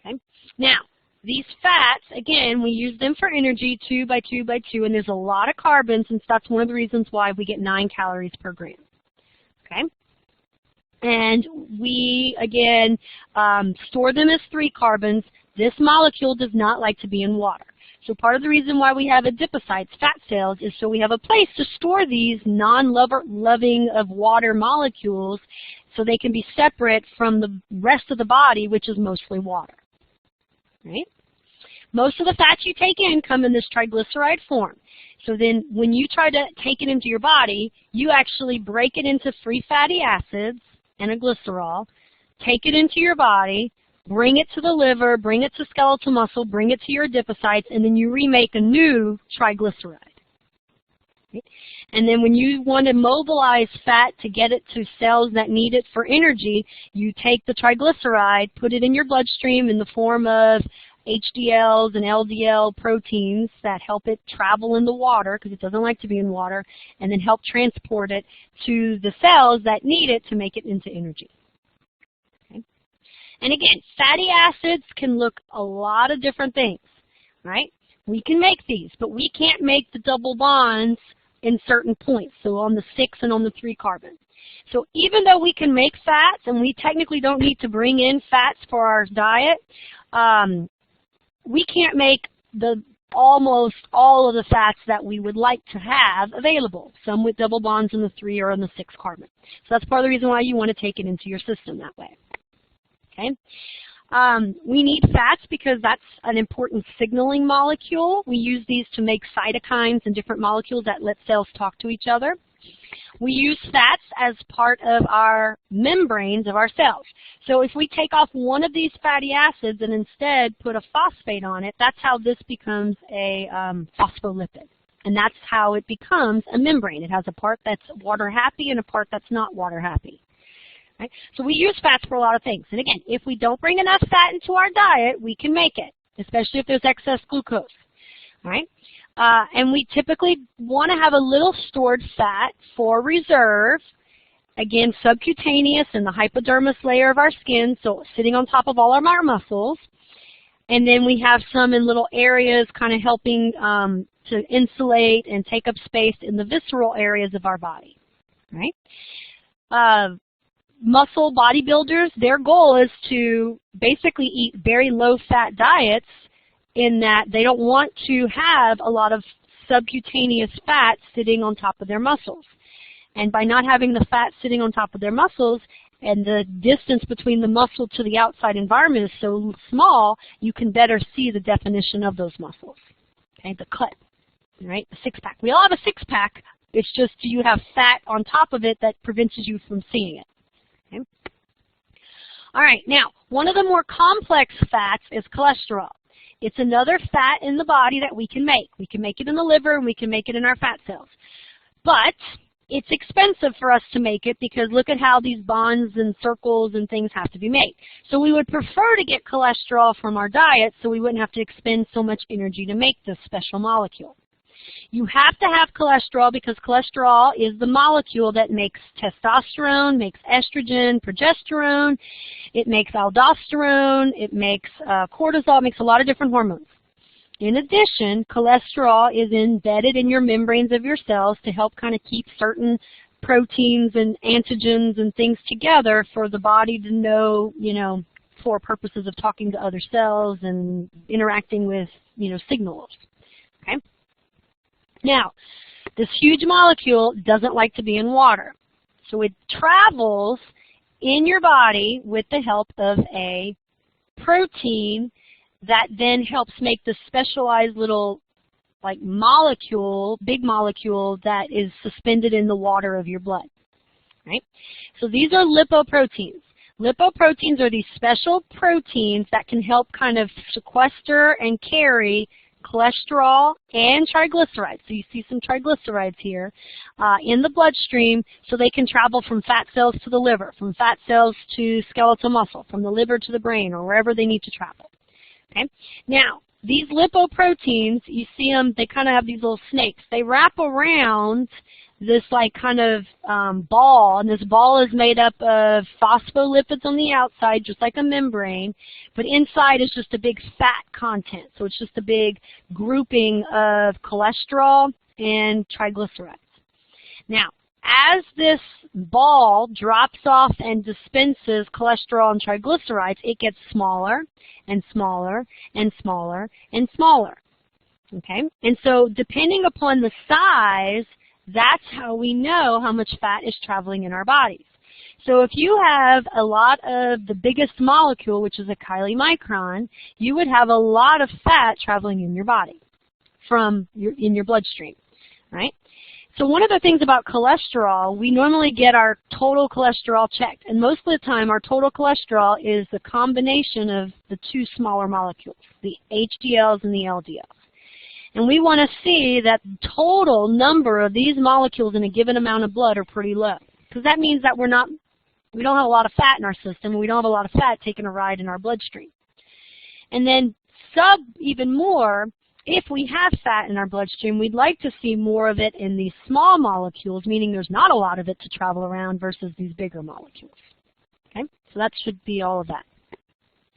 Speaker 1: Okay? Now, these fats, again, we use them for energy 2 by 2 by 2, and there's a lot of carbons, and that's one of the reasons why we get 9 calories per gram. Okay? And we, again, store them as 3 carbons. This molecule does not like to be in water. So part of the reason why we have adipocytes, fat cells, is so we have a place to store these non-loving of water molecules so they can be separate from the rest of the body, which is mostly water. Right? Most of the fats you take in come in this triglyceride form. So then when you try to take it into your body, you actually break it into free fatty acids and a glycerol, take it into your body, bring it to the liver, bring it to skeletal muscle, bring it to your adipocytes, and then you remake a new triglyceride. Right? And then when you want to mobilize fat to get it to cells that need it for energy, you take the triglyceride, put it in your bloodstream in the form of HDLs and LDL proteins that help it travel in the water because it doesn't like to be in water, and then help transport it to the cells that need it to make it into energy. Okay? And again, fatty acids can look a lot of different things, right? We can make these, but we can't make the double bonds in certain points, so on the 6 and on the 3 carbon. So even though we can make fats, and we technically don't need to bring in fats for our diet, we can't make almost all of the fats that we would like to have available, some with double bonds in the 3 or in the 6 carbon. So that's part of the reason why you want to take it into your system that way. Okay? We need fats because that's an important signaling molecule. We use these to make cytokines and different molecules that let cells talk to each other. We use fats as part of our membranes of our cells. So if we take off one of these fatty acids and instead put a phosphate on it, that's how this becomes a phospholipid. And that's how it becomes a membrane. It has a part that's water happy and a part that's not water happy. Right? So we use fats for a lot of things. And again, if we don't bring enough fat into our diet, we can make it, especially if there's excess glucose. All right? And we typically want to have a little stored fat for reserve, again, subcutaneous in the hypodermis layer of our skin, so sitting on top of all of our muscles. And then we have some in little areas kind of helping to insulate and take up space in the visceral areas of our body. Right? Muscle bodybuilders, their goal is to basically eat very low-fat diets in that they don't want to have a lot of subcutaneous fat sitting on top of their muscles. And by not having the fat sitting on top of their muscles and the distance between the muscle to the outside environment is so small, you can better see the definition of those muscles. Okay, the cut, right? The six-pack. We all have a six-pack. It's just you have fat on top of it that prevents you from seeing it. Okay? All right, now, one of the more complex fats is cholesterol. It's another fat in the body that we can make. We can make it in the liver and we can make it in our fat cells. But it's expensive for us to make it because look at how these bonds and circles and things have to be made. So we would prefer to get cholesterol from our diet so we wouldn't have to expend so much energy to make this special molecule. You have to have cholesterol because cholesterol is the molecule that makes testosterone, makes estrogen, progesterone, it makes aldosterone, it makes cortisol, it makes a lot of different hormones. In addition, cholesterol is embedded in your membranes of your cells to help kind of keep certain proteins and antigens and things together for the body to know, for purposes of talking to other cells and interacting with, signals. Okay? Now, this huge molecule doesn't like to be in water. So it travels in your body with the help of a protein that then helps make this specialized little molecule, big molecule that is suspended in the water of your blood. Right? So these are lipoproteins. Lipoproteins are these special proteins that can help kind of sequester and carry cholesterol and triglycerides. So you see some triglycerides here in the bloodstream so they can travel from fat cells to the liver, from fat cells to skeletal muscle, from the liver to the brain, or wherever they need to travel. Okay? Now, these lipoproteins, you see them, they kind of have these little snakes. They wrap around this kind of ball, and this ball is made up of phospholipids on the outside, just like a membrane, but inside is just a big fat content. So it's just a big grouping of cholesterol and triglycerides. Now, as this ball drops off and dispenses cholesterol and triglycerides, it gets smaller and smaller and smaller and smaller. Okay? And so depending upon the size, that's how we know how much fat is traveling in our bodies. So if you have a lot of the biggest molecule, which is a chylomicron, you would have a lot of fat traveling in your body in your bloodstream, right? So one of the things about cholesterol, we normally get our total cholesterol checked, and most of the time our total cholesterol is the combination of the two smaller molecules, the HDLs and the LDLs. And we want to see that the total number of these molecules in a given amount of blood are pretty low, because that means that we don't have a lot of fat in our system, and we don't have a lot of fat taking a ride in our bloodstream. And then even more, if we have fat in our bloodstream, we'd like to see more of it in these small molecules, meaning there's not a lot of it to travel around versus these bigger molecules. Okay, so that should be all of that.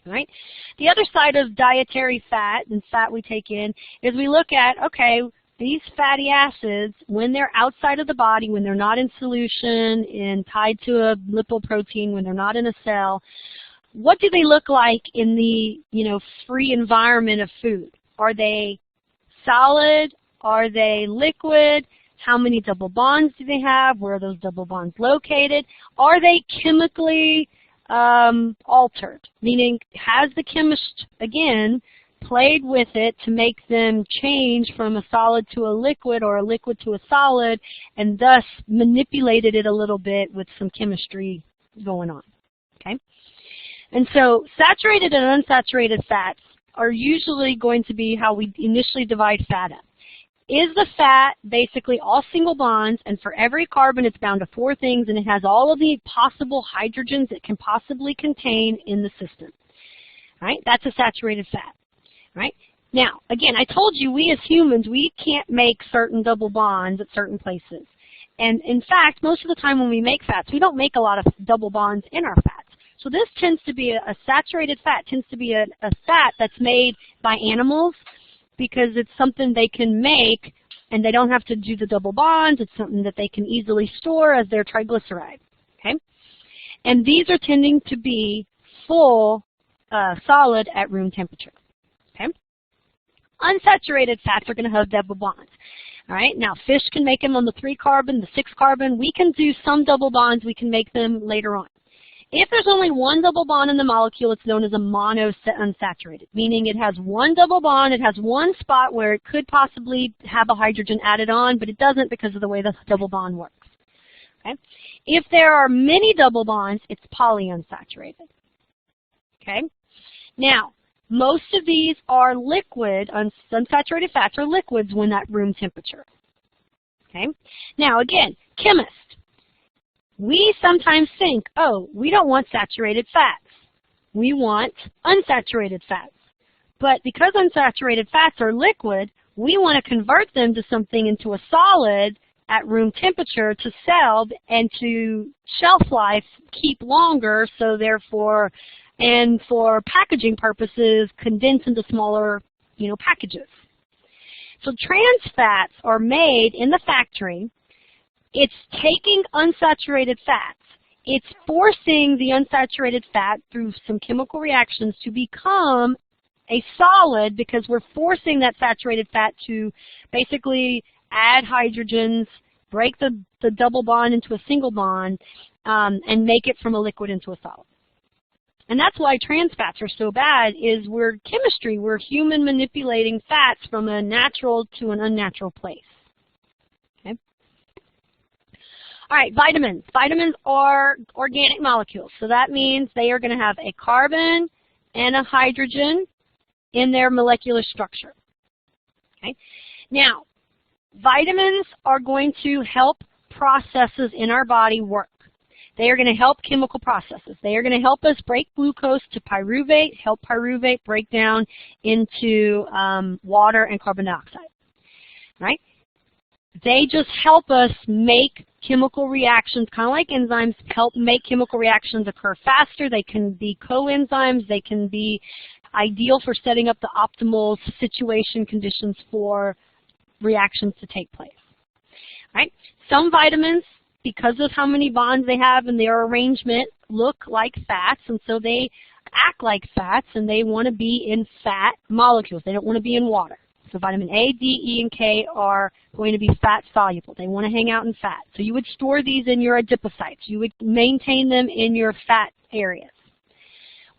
Speaker 1: All right. The other side of dietary fat and fat we take in is we look at, okay, these fatty acids, when they're outside of the body, when they're not in solution and tied to a lipoprotein, when they're not in a cell, what do they look like in the, free environment of food? Are they solid? Are they liquid? How many double bonds do they have? Where are those double bonds located? Are they chemically altered? Meaning, has the chemist, again, played with it to make them change from a solid to a liquid or a liquid to a solid, and thus manipulated it a little bit with some chemistry going on? Okay? And so saturated and unsaturated fats are usually going to be how we initially divide fat up. Is the fat basically all single bonds, and for every carbon it's bound to 4 things, and it has all of the possible hydrogens it can possibly contain in the system? Right? That's a saturated fat. Right? Now, again, I told you we as humans, we can't make certain double bonds at certain places. And in fact, most of the time when we make fats, we don't make a lot of double bonds in our fats. So this tends to be a saturated fat, tends to be a fat that's made by animals because it's something they can make and they don't have to do the double bonds. It's something that they can easily store as their triglyceride. Okay? And these are tending to be full solid at room temperature. Okay? Unsaturated fats are going to have double bonds. All right? Now, fish can make them on the 3-carbon, the 6-carbon. We can do some double bonds. We can make them later on. If there's only one double bond in the molecule, it's known as a monounsaturated, meaning it has one double bond, it has one spot where it could possibly have a hydrogen added on, but it doesn't because of the way the double bond works. Okay? If there are many double bonds, it's polyunsaturated. Okay? Now, most of these are liquid, unsaturated fats are liquids when at room temperature. Okay? Now, again, chemists. We sometimes think, oh, we don't want saturated fats. We want unsaturated fats. But because unsaturated fats are liquid, we want to convert them to something into a solid at room temperature to sell and to shelf life keep longer, so therefore, and for packaging purposes, condense into smaller, packages. So trans fats are made in the factory. It's taking unsaturated fats. It's forcing the unsaturated fat through some chemical reactions to become a solid because we're forcing that saturated fat to basically add hydrogens, break the double bond into a single bond, and make it from a liquid into a solid. And that's why trans fats are so bad, is we're chemistry. We're human manipulating fats from a natural to an unnatural place. All right, vitamins. Vitamins are organic molecules, so that means they are going to have a carbon and a hydrogen in their molecular structure. Okay? Now, vitamins are going to help processes in our body work. They are going to help chemical processes. They are going to help us break glucose to pyruvate, help pyruvate break down into water and carbon dioxide. Right? They just help us make chemical reactions, kind of like enzymes, help make chemical reactions occur faster. They can be coenzymes. They can be ideal for setting up the optimal situation conditions for reactions to take place. All right? Some vitamins, because of how many bonds they have in their arrangement, look like fats, and so they act like fats, and they want to be in fat molecules. They don't want to be in water. So vitamin A, D, E, and K are going to be fat soluble. They want to hang out in fat. So you would store these in your adipocytes. You would maintain them in your fat areas.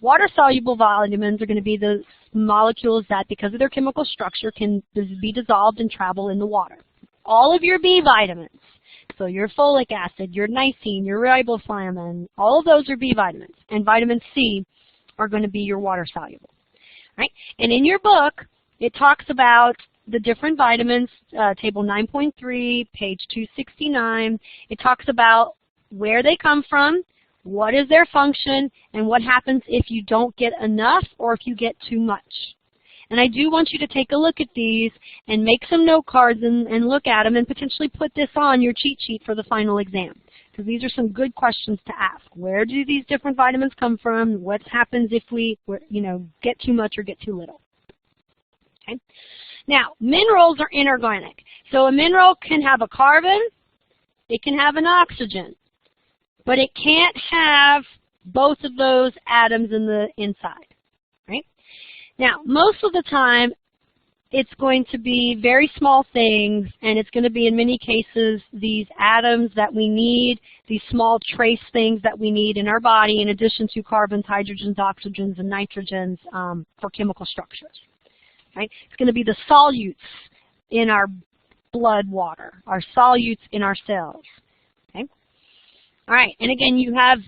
Speaker 1: Water-soluble vitamins are going to be the molecules that, because of their chemical structure, can be dissolved and travel in the water. All of your B vitamins, so your folic acid, your niacin, your riboflavin, all of those are B vitamins. And vitamin C are going to be your water-soluble. Right? And in your book, it talks about the different vitamins, table 9.3, page 269. It talks about where they come from, what is their function, and what happens if you don't get enough or if you get too much. And I do want you to take a look at these and make some note cards and look at them and potentially put this on your cheat sheet for the final exam. Because these are some good questions to ask. Where do these different vitamins come from? What happens if we, get too much or get too little? Okay. Now, minerals are inorganic. So a mineral can have a carbon, it can have an oxygen, but it can't have both of those atoms in the inside, right? Now, most of the time, it's going to be very small things, and it's going to be, in many cases, these atoms that we need, these small trace things that we need in our body, in addition to carbons, hydrogens, oxygens, and nitrogens for chemical structures. Right? It's going to be the solutes in our blood water, our solutes in our cells. Okay? All right, and again, you have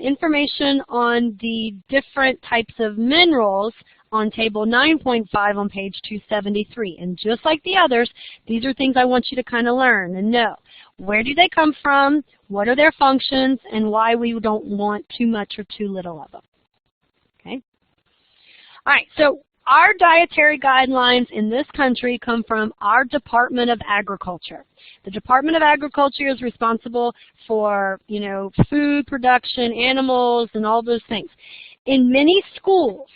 Speaker 1: information on the different types of minerals on table 9.5 on page 273. And just like the others, these are things I want you to kind of learn and know. Where do they come from? What are their functions? And why we don't want too much or too little of them. Okay? All right, so our dietary guidelines in this country come from our Department of Agriculture. The Department of Agriculture is responsible for, food production, animals, and all those things. In many schools,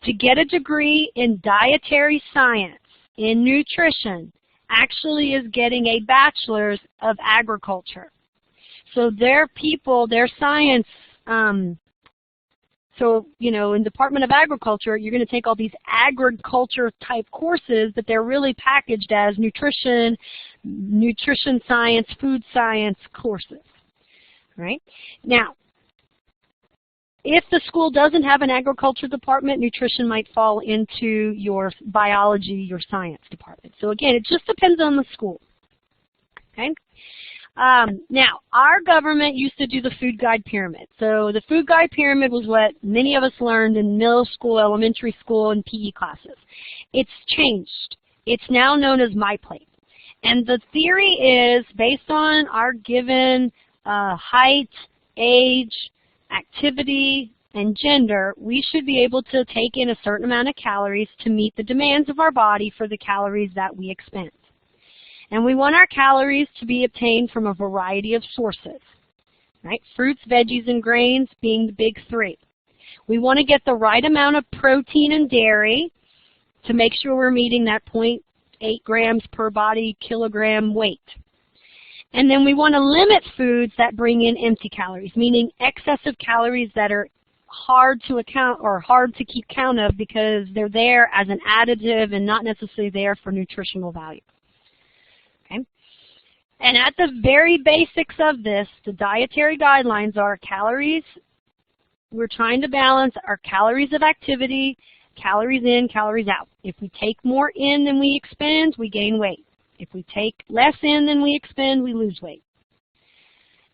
Speaker 1: to get a degree in dietary science, in nutrition, actually is getting a bachelor's of agriculture. So their people, their science, in Department of Agriculture, you're going to take all these agriculture type courses, but they're really packaged as nutrition science, food science courses. Right? Now, if the school doesn't have an agriculture department, nutrition might fall into your biology, your science department. So again, it just depends on the school. Okay? Now, our government used to do the food guide pyramid. So the food guide pyramid was what many of us learned in middle school, elementary school, and PE classes. It's changed. It's now known as My Plate. And the theory is, based on our given height, age, activity, and gender, we should be able to take in a certain amount of calories to meet the demands of our body for the calories that we expend. And we want our calories to be obtained from a variety of sources, right? Fruits, veggies, and grains being the big three. We want to get the right amount of protein and dairy to make sure we're meeting that 0.8 grams per body kilogram weight. And then we want to limit foods that bring in empty calories, meaning excessive calories that are hard to account or hard to keep count of because they're there as an additive and not necessarily there for nutritional value. Okay? And at the very basics of this, the dietary guidelines are calories. We're trying to balance our calories of activity, calories in, calories out. If we take more in than we expend, we gain weight. If we take less in than we expend, we lose weight.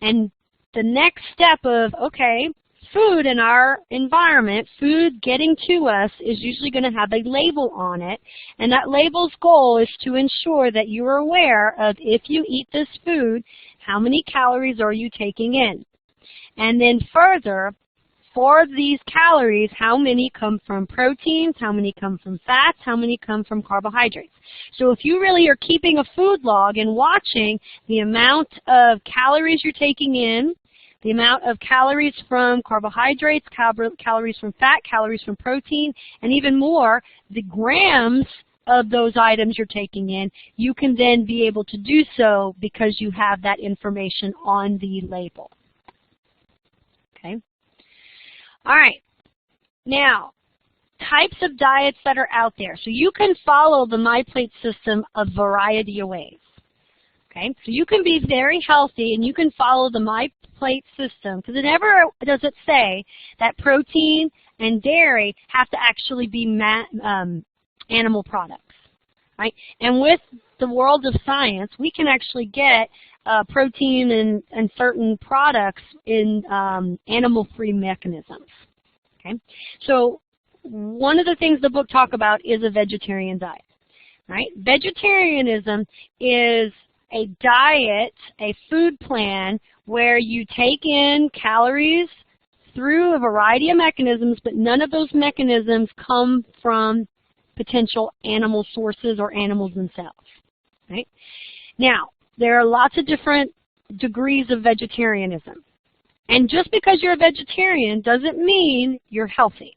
Speaker 1: And the next step of, okay, food in our environment, food getting to us is usually going to have a label on it. And that label's goal is to ensure that you are aware of, if you eat this food, how many calories are you taking in? And then further, for these calories, how many come from proteins, how many come from fats, how many come from carbohydrates. So if you really are keeping a food log and watching the amount of calories you're taking in, the amount of calories from carbohydrates, calories from fat, calories from protein, and even more, the grams of those items you're taking in, you can then be able to do so because you have that information on the label. Okay? All right. Now, types of diets that are out there. So you can follow the MyPlate system a variety of ways. Okay, so you can be very healthy and you can follow the MyPlate system, because it never does it say that protein and dairy have to actually be animal products, right? And with the world of science, we can actually get protein and certain products in animal-free mechanisms. Okay, so one of the things the book talks about is a vegetarian diet, right? Vegetarianism is a diet, a food plan where you take in calories through a variety of mechanisms, but none of those mechanisms come from potential animal sources or animals themselves, right? Now, there are lots of different degrees of vegetarianism. And just because you're a vegetarian doesn't mean you're healthy.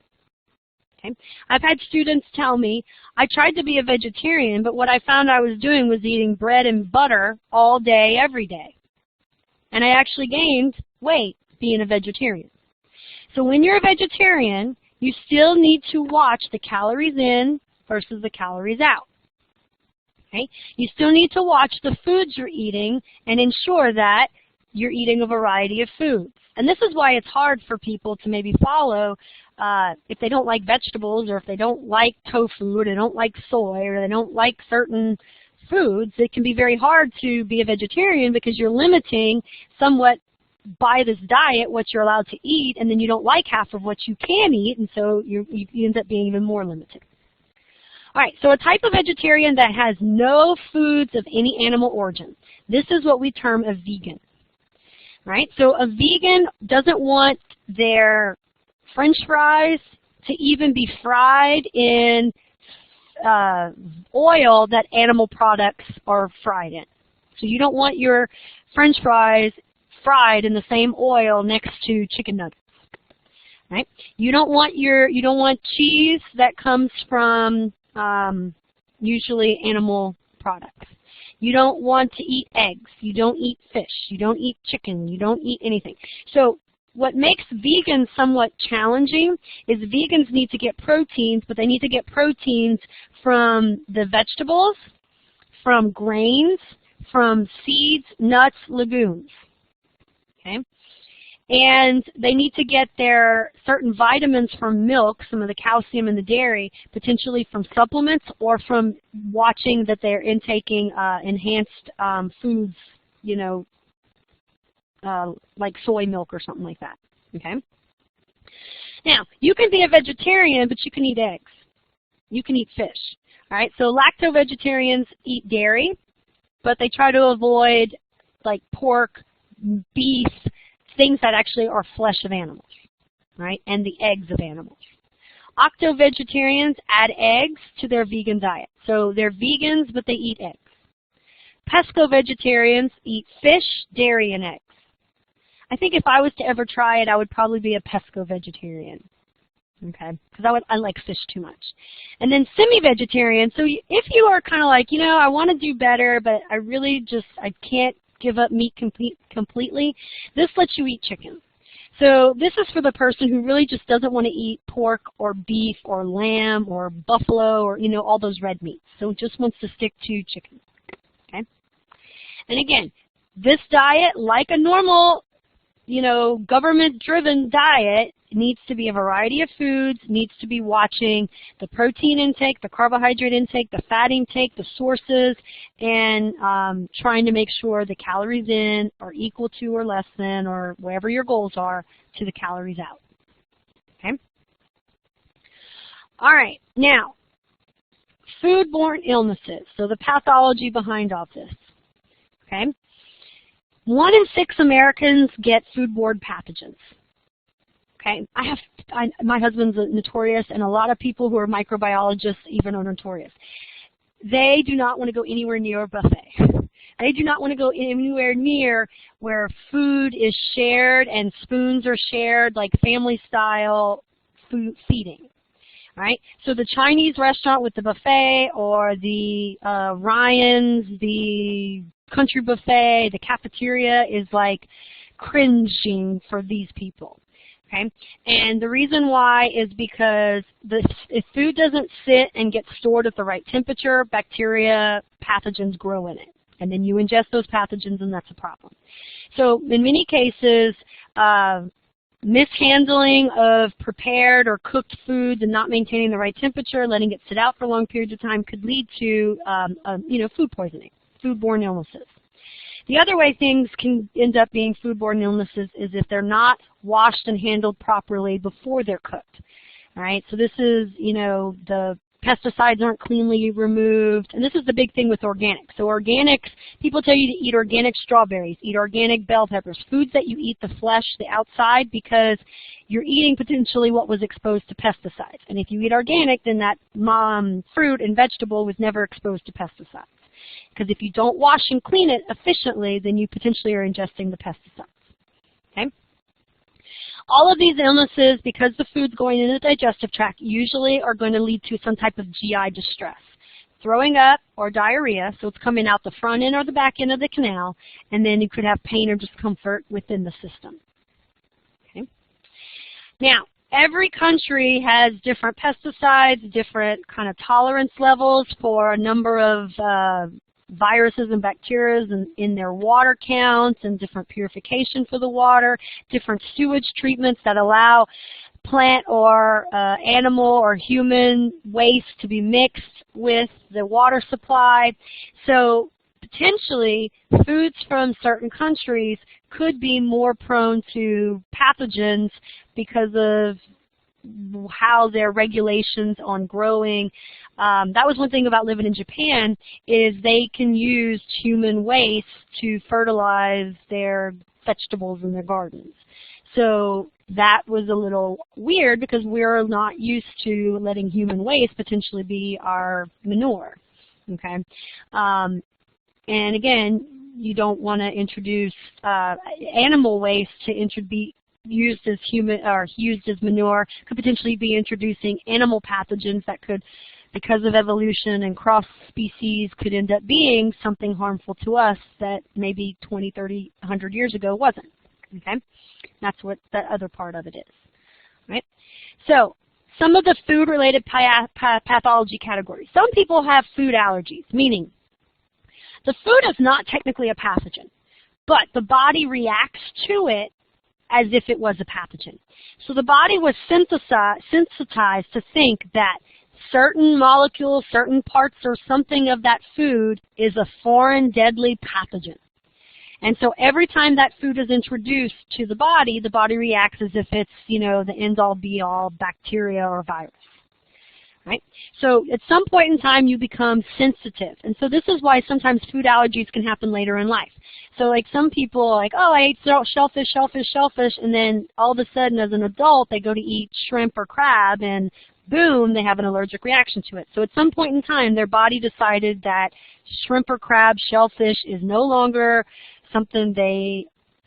Speaker 1: Okay? I've had students tell me, I tried to be a vegetarian, but what I found I was doing was eating bread and butter all day, every day. And I actually gained weight being a vegetarian. So when you're a vegetarian, you still need to watch the calories in versus the calories out. Okay? You still need to watch the foods you're eating and ensure that you're eating a variety of foods. And this is why it's hard for people to maybe follow if they don't like vegetables, or if they don't like tofu, or they don't like soy, or they don't like certain foods. It can be very hard to be a vegetarian because you're limiting somewhat by this diet what you're allowed to eat, and then you don't like half of what you can eat, and so you end up being even more limited. All right, so a type of vegetarian that has no foods of any animal origin. This is what we term a vegan. Right? So a vegan doesn't want their French fries to even be fried in oil that animal products are fried in. So you don't want your French fries fried in the same oil next to chicken nuggets. Right? You don't want cheese that comes from usually animal products. You don't want to eat eggs. You don't eat fish. You don't eat chicken. You don't eat anything. So what makes vegans somewhat challenging is vegans need to get proteins, but they need to get proteins from the vegetables, from grains, from seeds, nuts, legumes. Okay? And they need to get their certain vitamins from milk, some of the calcium in the dairy, potentially from supplements or from watching that they're intaking enhanced foods, you know, like soy milk or something like that. Okay? Now, you can be a vegetarian, but you can eat eggs. You can eat fish. All right? So lacto-vegetarians eat dairy, but they try to avoid like pork, beef, things that actually are flesh of animals, right, and the eggs of animals. Octo-vegetarians add eggs to their vegan diet. So they're vegans, but they eat eggs. Pesco-vegetarians eat fish, dairy, and eggs. I think if I was to ever try it, I would probably be a pesco-vegetarian, okay, because I like fish too much. And then semi-vegetarian, so if you are kind of like, you know, I want to do better, but I can't give up meat completely, this lets you eat chicken. So this is for the person who really just doesn't want to eat pork or beef or lamb or buffalo or, you know, all those red meats. So just wants to stick to chicken. Okay? And again, this diet, like a normal, you know, government-driven diet, needs to be a variety of foods, needs to be watching the protein intake, the carbohydrate intake, the fat intake, the sources, and trying to make sure the calories in are equal to or less than, or wherever your goals are, to the calories out. Okay? All right, now, foodborne illnesses, so the pathology behind all this. Okay? 1 in 6 Americans get foodborne pathogens. Okay, my husband's notorious, and a lot of people who are microbiologists even are notorious. They do not want to go anywhere near a buffet. They do not want to go anywhere near where food is shared and spoons are shared, like family-style food feeding. Right? So the Chinese restaurant with the buffet, or the Ryan's, the country buffet, the cafeteria is like cringing for these people. Okay, and the reason why is because if food doesn't sit and get stored at the right temperature, bacteria, pathogens grow in it. And then you ingest those pathogens, and that's a problem. So in many cases, mishandling of prepared or cooked foods and not maintaining the right temperature, letting it sit out for long periods of time could lead to food poisoning, foodborne illnesses. The other way things can end up being foodborne illnesses is if they're not washed and handled properly before they're cooked. All right, so this is, the pesticides aren't cleanly removed, and this is the big thing with organics. So organics, people tell you to eat organic strawberries, eat organic bell peppers, foods that you eat the flesh, the outside, because you're eating potentially what was exposed to pesticides. And if you eat organic, then that fruit and vegetable was never exposed to pesticides. Because if you don't wash and clean it efficiently, then you potentially are ingesting the pesticides. Okay? All of these illnesses, because the food's going into the digestive tract, usually are going to lead to some type of GI distress. Throwing up or diarrhea, so it's coming out the front end or the back end of the canal, and then you could have pain or discomfort within the system. Okay? Now, every country has different pesticides, different kind of tolerance levels for a number of viruses and bacteria in their water counts, and different purification for the water, different sewage treatments that allow plant or animal or human waste to be mixed with the water supply. So potentially foods from certain countries could be more prone to pathogens because of how their regulations on growing. That was one thing about living in Japan, is they can use human waste to fertilize their vegetables in their gardens. So that was a little weird because we're not used to letting human waste potentially be our manure. Okay, and again, you don't want to introduce animal waste to be used as manure. Could potentially be introducing animal pathogens that could, because of evolution and cross species, could end up being something harmful to us that maybe 20, 30, 100 years ago wasn't. Okay, that's what the other part of it is. Right. So some of the food-related pathology categories. Some people have food allergies, meaning the food is not technically a pathogen, but the body reacts to it as if it was a pathogen. So the body was sensitized to think that certain molecules, certain parts or something of that food is a foreign, deadly pathogen. And so every time that food is introduced to the body reacts as if it's, the end-all, be-all bacteria or virus. Right? So at some point in time, you become sensitive. And so this is why sometimes food allergies can happen later in life. So like some people are like, oh, I ate shellfish, and then all of a sudden as an adult, they go to eat shrimp or crab, and boom, they have an allergic reaction to it. So at some point in time, their body decided that shrimp or crab, shellfish is no longer something they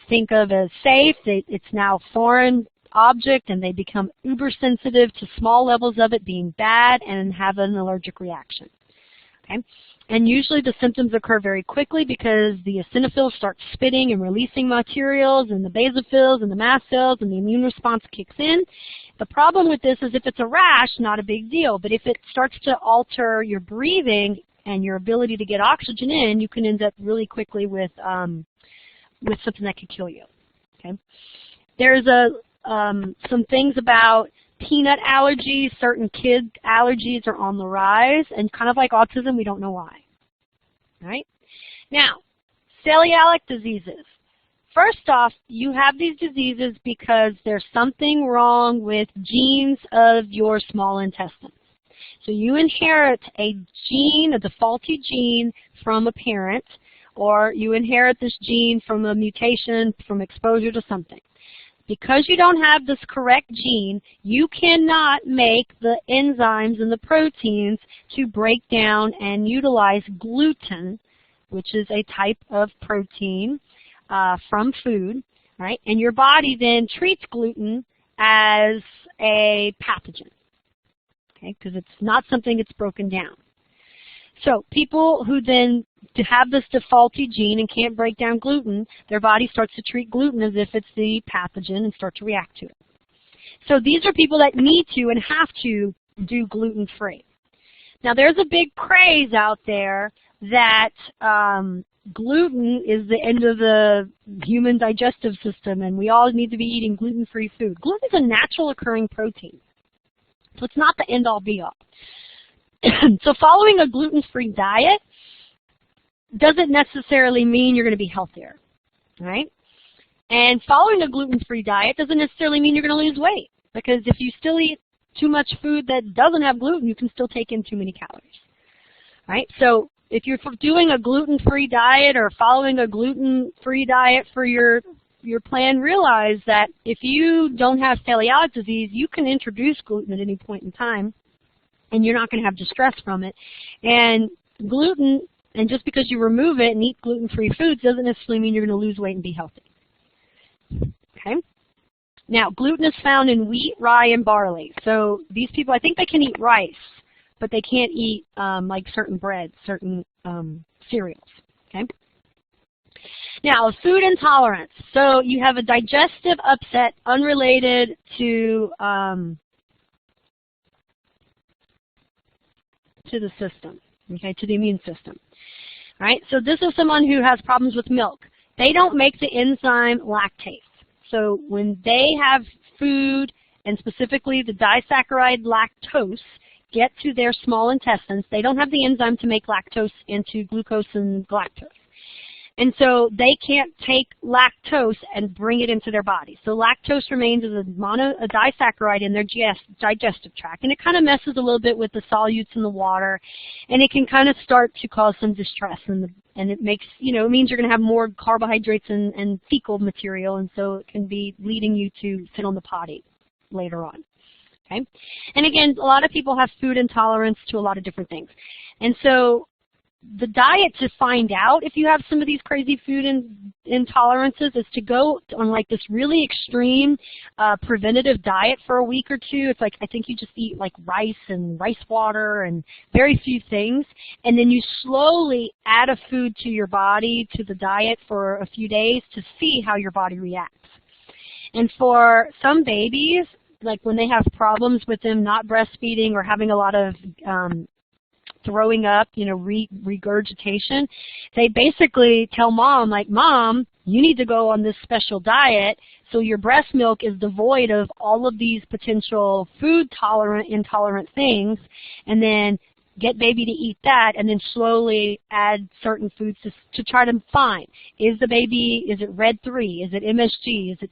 Speaker 1: think of as safe. It's now foreign object, and they become uber sensitive to small levels of it being bad and have an allergic reaction. Okay? And usually the symptoms occur very quickly because the eosinophils start spitting and releasing materials, and the basophils and the mast cells, and the immune response kicks in. The problem with this is if it's a rash, not a big deal, but if it starts to alter your breathing and your ability to get oxygen in, you can end up really quickly with something that could kill you. Okay? There's some things about peanut allergies. Certain kids' allergies are on the rise, and kind of like autism, we don't know why. All right? Now, celiac diseases. First off, you have these diseases because there's something wrong with genes of your small intestines. So you inherit a gene, a defaulty gene from a parent, or you inherit this gene from a mutation, from exposure to something. Because you don't have this correct gene, you cannot make the enzymes and the proteins to break down and utilize gluten, which is a type of protein from food, right? And your body then treats gluten as a pathogen, okay? Because it's not something that's broken down. So people who then have this defaulty gene and can't break down gluten, their body starts to treat gluten as if it's the pathogen and start to react to it. So these are people that need to and have to do gluten-free. Now there's a big craze out there that gluten is the end of the human digestive system and we all need to be eating gluten-free food. Gluten is a natural occurring protein, so it's not the end-all be-all. So following a gluten-free diet doesn't necessarily mean you're going to be healthier, right? And following a gluten-free diet doesn't necessarily mean you're going to lose weight, because if you still eat too much food that doesn't have gluten, you can still take in too many calories, right? So if you're doing a gluten-free diet or following a gluten-free diet for your plan, realize that if you don't have celiac disease, you can introduce gluten at any point in time, and you're not going to have distress from it. And gluten, and just because you remove it and eat gluten-free foods doesn't necessarily mean you're going to lose weight and be healthy. Okay? Now, gluten is found in wheat, rye, and barley. So these people, I think they can eat rice, but they can't eat like certain breads, certain cereals. Okay? Now, food intolerance. So you have a digestive upset unrelated to the system, okay, to the immune system. All right? So this is someone who has problems with milk. They don't make the enzyme lactase. So when they have food, and specifically the disaccharide lactose, get to their small intestines, they don't have the enzyme to make lactose into glucose and galactose. And so they can't take lactose and bring it into their body. So lactose remains as a disaccharide in their digestive tract, and it kind of messes a little bit with the solutes in the water, and it can kind of start to cause some distress, and it makes, it means you're going to have more carbohydrates and fecal material, and so it can be leading you to sit on the potty later on. Okay? And again, a lot of people have food intolerance to a lot of different things. And so the diet to find out if you have some of these crazy food intolerances is to go on like this really extreme preventative diet for a week or two. It's like, I think you just eat like rice and rice water and very few things, and then you slowly add a food to your body, to the diet for a few days to see how your body reacts. And for some babies, like when they have problems with them not breastfeeding or having a lot of throwing up, regurgitation, they basically tell mom, like, Mom, you need to go on this special diet so your breast milk is devoid of all of these potential food intolerant things, and then get baby to eat that, and then slowly add certain foods to try to find, is it red 3, is it MSG, is it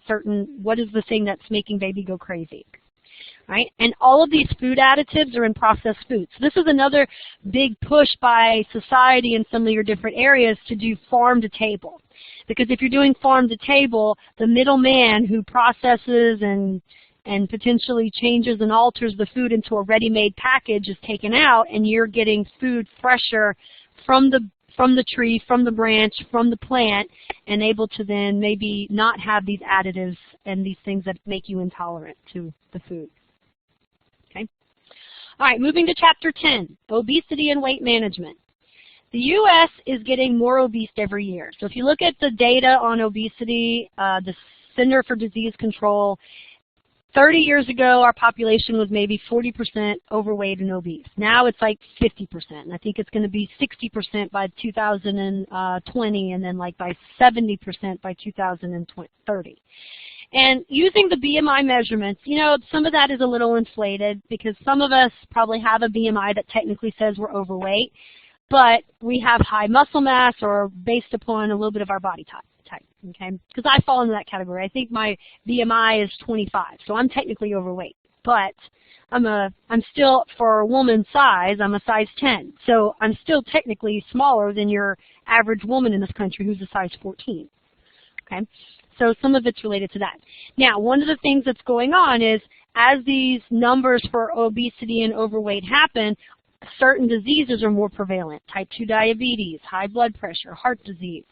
Speaker 1: what is the thing that's making baby go crazy? Right? And all of these food additives are in processed foods. So this is another big push by society in some of your different areas to do farm to table. Because if you're doing farm to table, the middleman who processes and potentially changes and alters the food into a ready-made package is taken out, and you're getting food fresher from the tree, from the branch, from the plant, and able to then maybe not have these additives and these things that make you intolerant to the food. Okay? All right, moving to Chapter 10, obesity and weight management. The U.S. is getting more obese every year. So if you look at the data on obesity, the Center for Disease Control, 30 years ago, our population was maybe 40% overweight and obese. Now it's like 50%, and I think it's going to be 60% by 2020, and then like by 70% by 2030. And using the BMI measurements, some of that is a little inflated because some of us probably have a BMI that technically says we're overweight, but we have high muscle mass or based upon a little bit of our body type. Okay, because I fall into that category. I think my BMI is 25, so I'm technically overweight, but I'm still, for a woman's size, I'm a size 10, so I'm still technically smaller than your average woman in this country who's a size 14. Okay, so some of it's related to that. Now, one of the things that's going on is as these numbers for obesity and overweight happen, certain diseases are more prevalent: type 2 diabetes, high blood pressure, heart disease,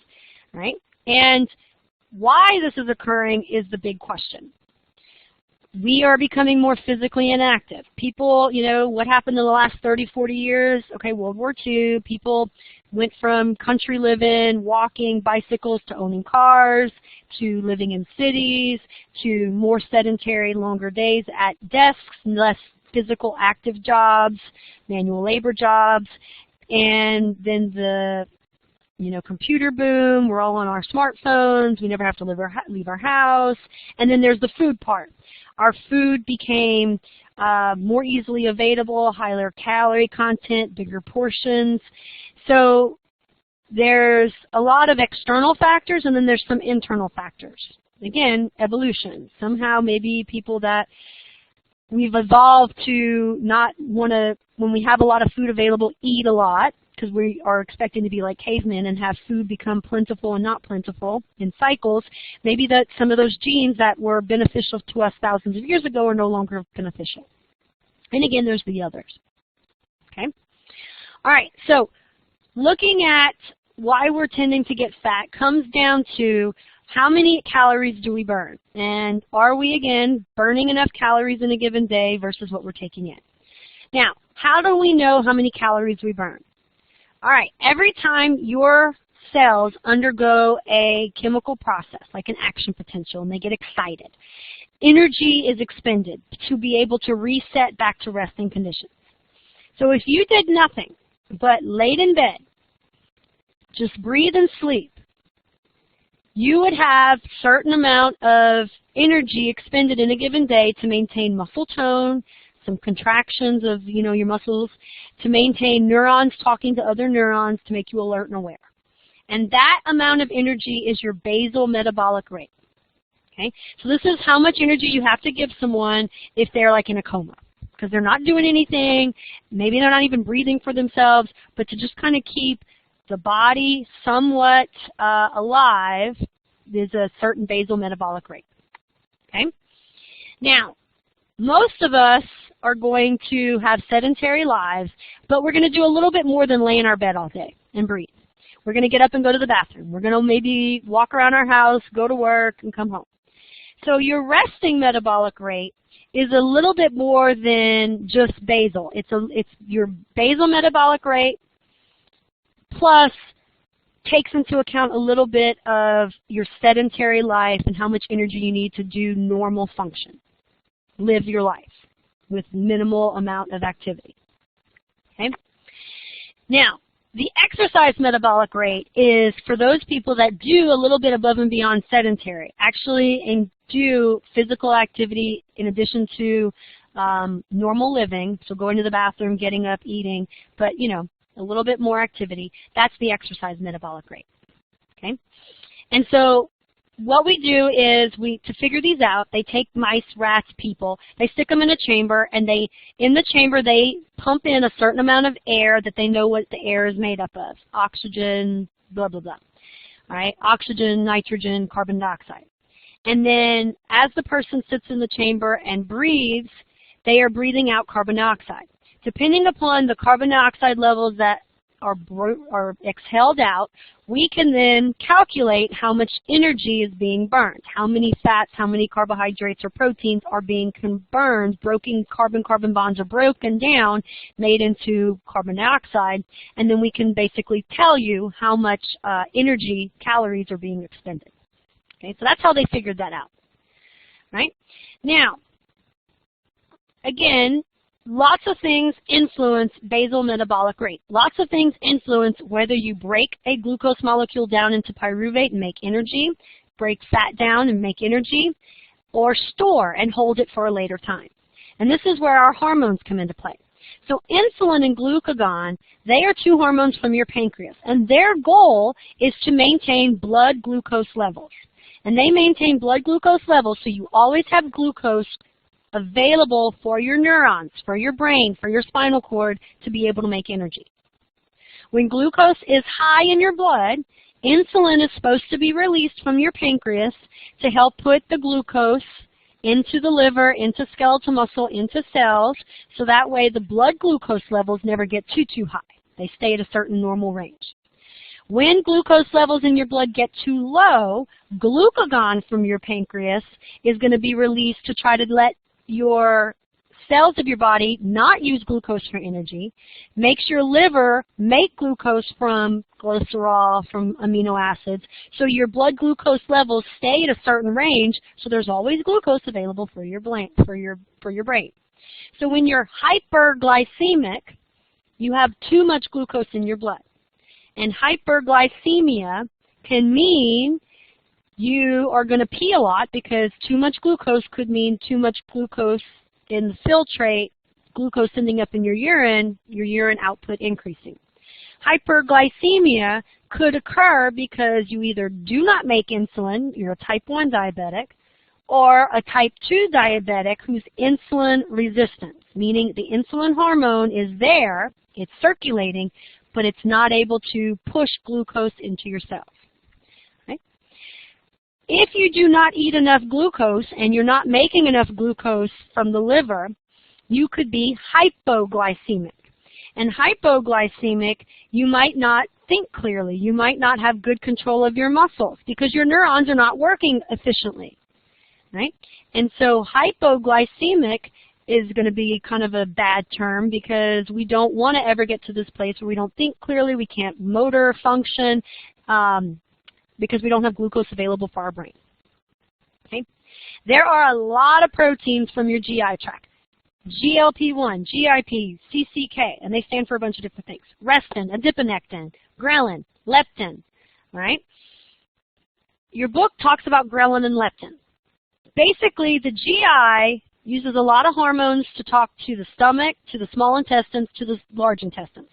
Speaker 1: right? And why this is occurring is the big question. We are becoming more physically inactive. People, you know, what happened in the last 30, 40 years? Okay, World War II, people went from country living, walking, bicycles, to owning cars, to living in cities, to more sedentary, longer days at desks, less physical active jobs, manual labor jobs, and then the computer boom. We're all on our smartphones. We never have to leave our house. And then there's the food part. Our food became more easily available, higher calorie content, bigger portions. So there's a lot of external factors, and then there's some internal factors. Again, evolution. Somehow maybe people that we've evolved to not want to, when we have a lot of food available, eat a lot, because we are expecting to be like cavemen and have food become plentiful and not plentiful in cycles. Maybe that some of those genes that were beneficial to us thousands of years ago are no longer beneficial. And again, there's the others. Okay? All right, so looking at why we're tending to get fat comes down to how many calories do we burn? And are we, again, burning enough calories in a given day versus what we're taking in? Now, how do we know how many calories we burn? All right, every time your cells undergo a chemical process, like an action potential, and they get excited, energy is expended to be able to reset back to resting conditions. So if you did nothing but laid in bed, just breathe and sleep, you would have a certain amount of energy expended in a given day to maintain muscle tone, some contractions of your muscles, to maintain neurons talking to other neurons, to make you alert and aware. And that amount of energy is your basal metabolic rate. Okay? So this is how much energy you have to give someone if they're like in a coma, because they're not doing anything, maybe they're not even breathing for themselves, but to just kind of keep the body somewhat alive is a certain basal metabolic rate. Okay? Now, most of us are going to have sedentary lives, but we're going to do a little bit more than lay in our bed all day and breathe. We're going to get up and go to the bathroom. We're going to maybe walk around our house, go to work, and come home. So your resting metabolic rate is a little bit more than just basal. It's your basal metabolic rate plus takes into account a little bit of your sedentary life and how much energy you need to do normal function. Live your life with minimal amount of activity. Okay? Now, the exercise metabolic rate is for those people that do a little bit above and beyond sedentary, actually and do physical activity in addition to normal living, so going to the bathroom, getting up, eating, but a little bit more activity. That's the exercise metabolic rate. Okay? And so what we do is to figure these out, they take mice, rats, people, they stick them in a chamber, and in the chamber they pump in a certain amount of air that they know what the air is made up of. Oxygen, blah, blah, blah. All right? Oxygen, nitrogen, carbon dioxide. And then as the person sits in the chamber and breathes, they are breathing out carbon dioxide. Depending upon the carbon dioxide levels that are exhaled out, we can then calculate how much energy is being burned, how many fats, how many carbohydrates or proteins are being burned, carbon-carbon bonds are broken down, made into carbon dioxide, and then we can basically tell you how much energy, calories are being expended. Okay, so that's how they figured that out. Right? Now, again, lots of things influence basal metabolic rate. Lots of things influence whether you break a glucose molecule down into pyruvate and make energy, break fat down and make energy, or store and hold it for a later time. And this is where our hormones come into play. So insulin and glucagon, they are two hormones from your pancreas, and their goal is to maintain blood glucose levels. And they maintain blood glucose levels so you always have glucose available for your neurons, for your brain, for your spinal cord to be able to make energy. When glucose is high in your blood, insulin is supposed to be released from your pancreas to help put the glucose into the liver, into skeletal muscle, into cells, so that way the blood glucose levels never get too high. They stay at a certain normal range. When glucose levels in your blood get too low, glucagon from your pancreas is going to be released to try to let your cells of your body not use glucose for energy, makes your liver make glucose from glycerol, from amino acids, so your blood glucose levels stay at a certain range, so there's always glucose available for your brain. So when you're hyperglycemic, you have too much glucose in your blood. And hyperglycemia can mean you are going to pee a lot, because too much glucose could mean too much glucose in the filtrate, glucose ending up in your urine output increasing. Hyperglycemia could occur because you either do not make insulin, you're a type 1 diabetic, or a type 2 diabetic who's insulin resistant, meaning the insulin hormone is there, it's circulating, but it's not able to push glucose into your cells. Okay? If you do not eat enough glucose and you're not making enough glucose from the liver, you could be hypoglycemic. And hypoglycemic, you might not think clearly. You might not have good control of your muscles because your neurons are not working efficiently. Right? And so hypoglycemic is going to be kind of a bad term, because we don't want to ever get to this place where we don't think clearly, we can't motor function, because we don't have glucose available for our brain. Okay? There are a lot of proteins from your GI tract. GLP-1, GIP, CCK, and they stand for a bunch of different things. Restin, adiponectin, ghrelin, leptin. All right? Your book talks about ghrelin and leptin. Basically, the GI uses a lot of hormones to talk to the stomach, to the small intestines, to the large intestines.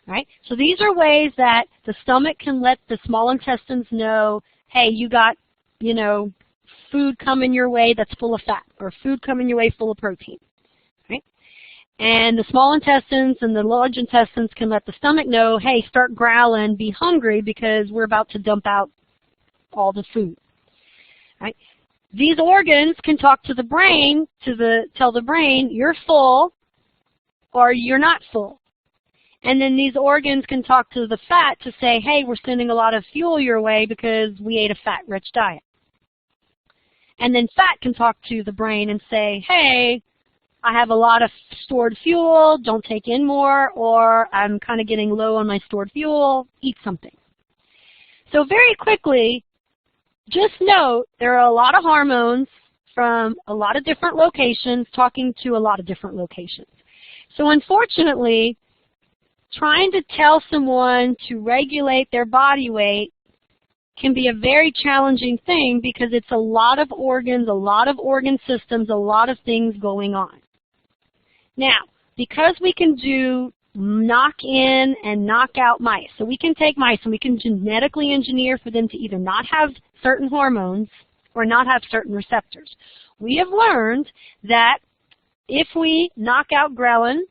Speaker 1: Right? So these are ways that the stomach can let the small intestines know, hey, you got, food coming your way that's full of fat, or food coming your way full of protein. Right? And the small intestines and the large intestines can let the stomach know, hey, start growling, be hungry, because we're about to dump out all the food. Right? These organs can talk to the brain, tell the brain, you're full or you're not full. And then these organs can talk to the fat to say, hey, we're sending a lot of fuel your way because we ate a fat-rich diet. And then fat can talk to the brain and say, hey, I have a lot of stored fuel, don't take in more, or I'm kind of getting low on my stored fuel, eat something. So very quickly, just note there are a lot of hormones from a lot of different locations talking to a lot of different locations. So unfortunately, trying to tell someone to regulate their body weight can be a very challenging thing, because it's a lot of organs, a lot of organ systems, a lot of things going on. Now, because we can do knock-in and knock-out mice, so we can take mice and we can genetically engineer for them to either not have certain hormones or not have certain receptors. We have learned that if we knock out ghrelin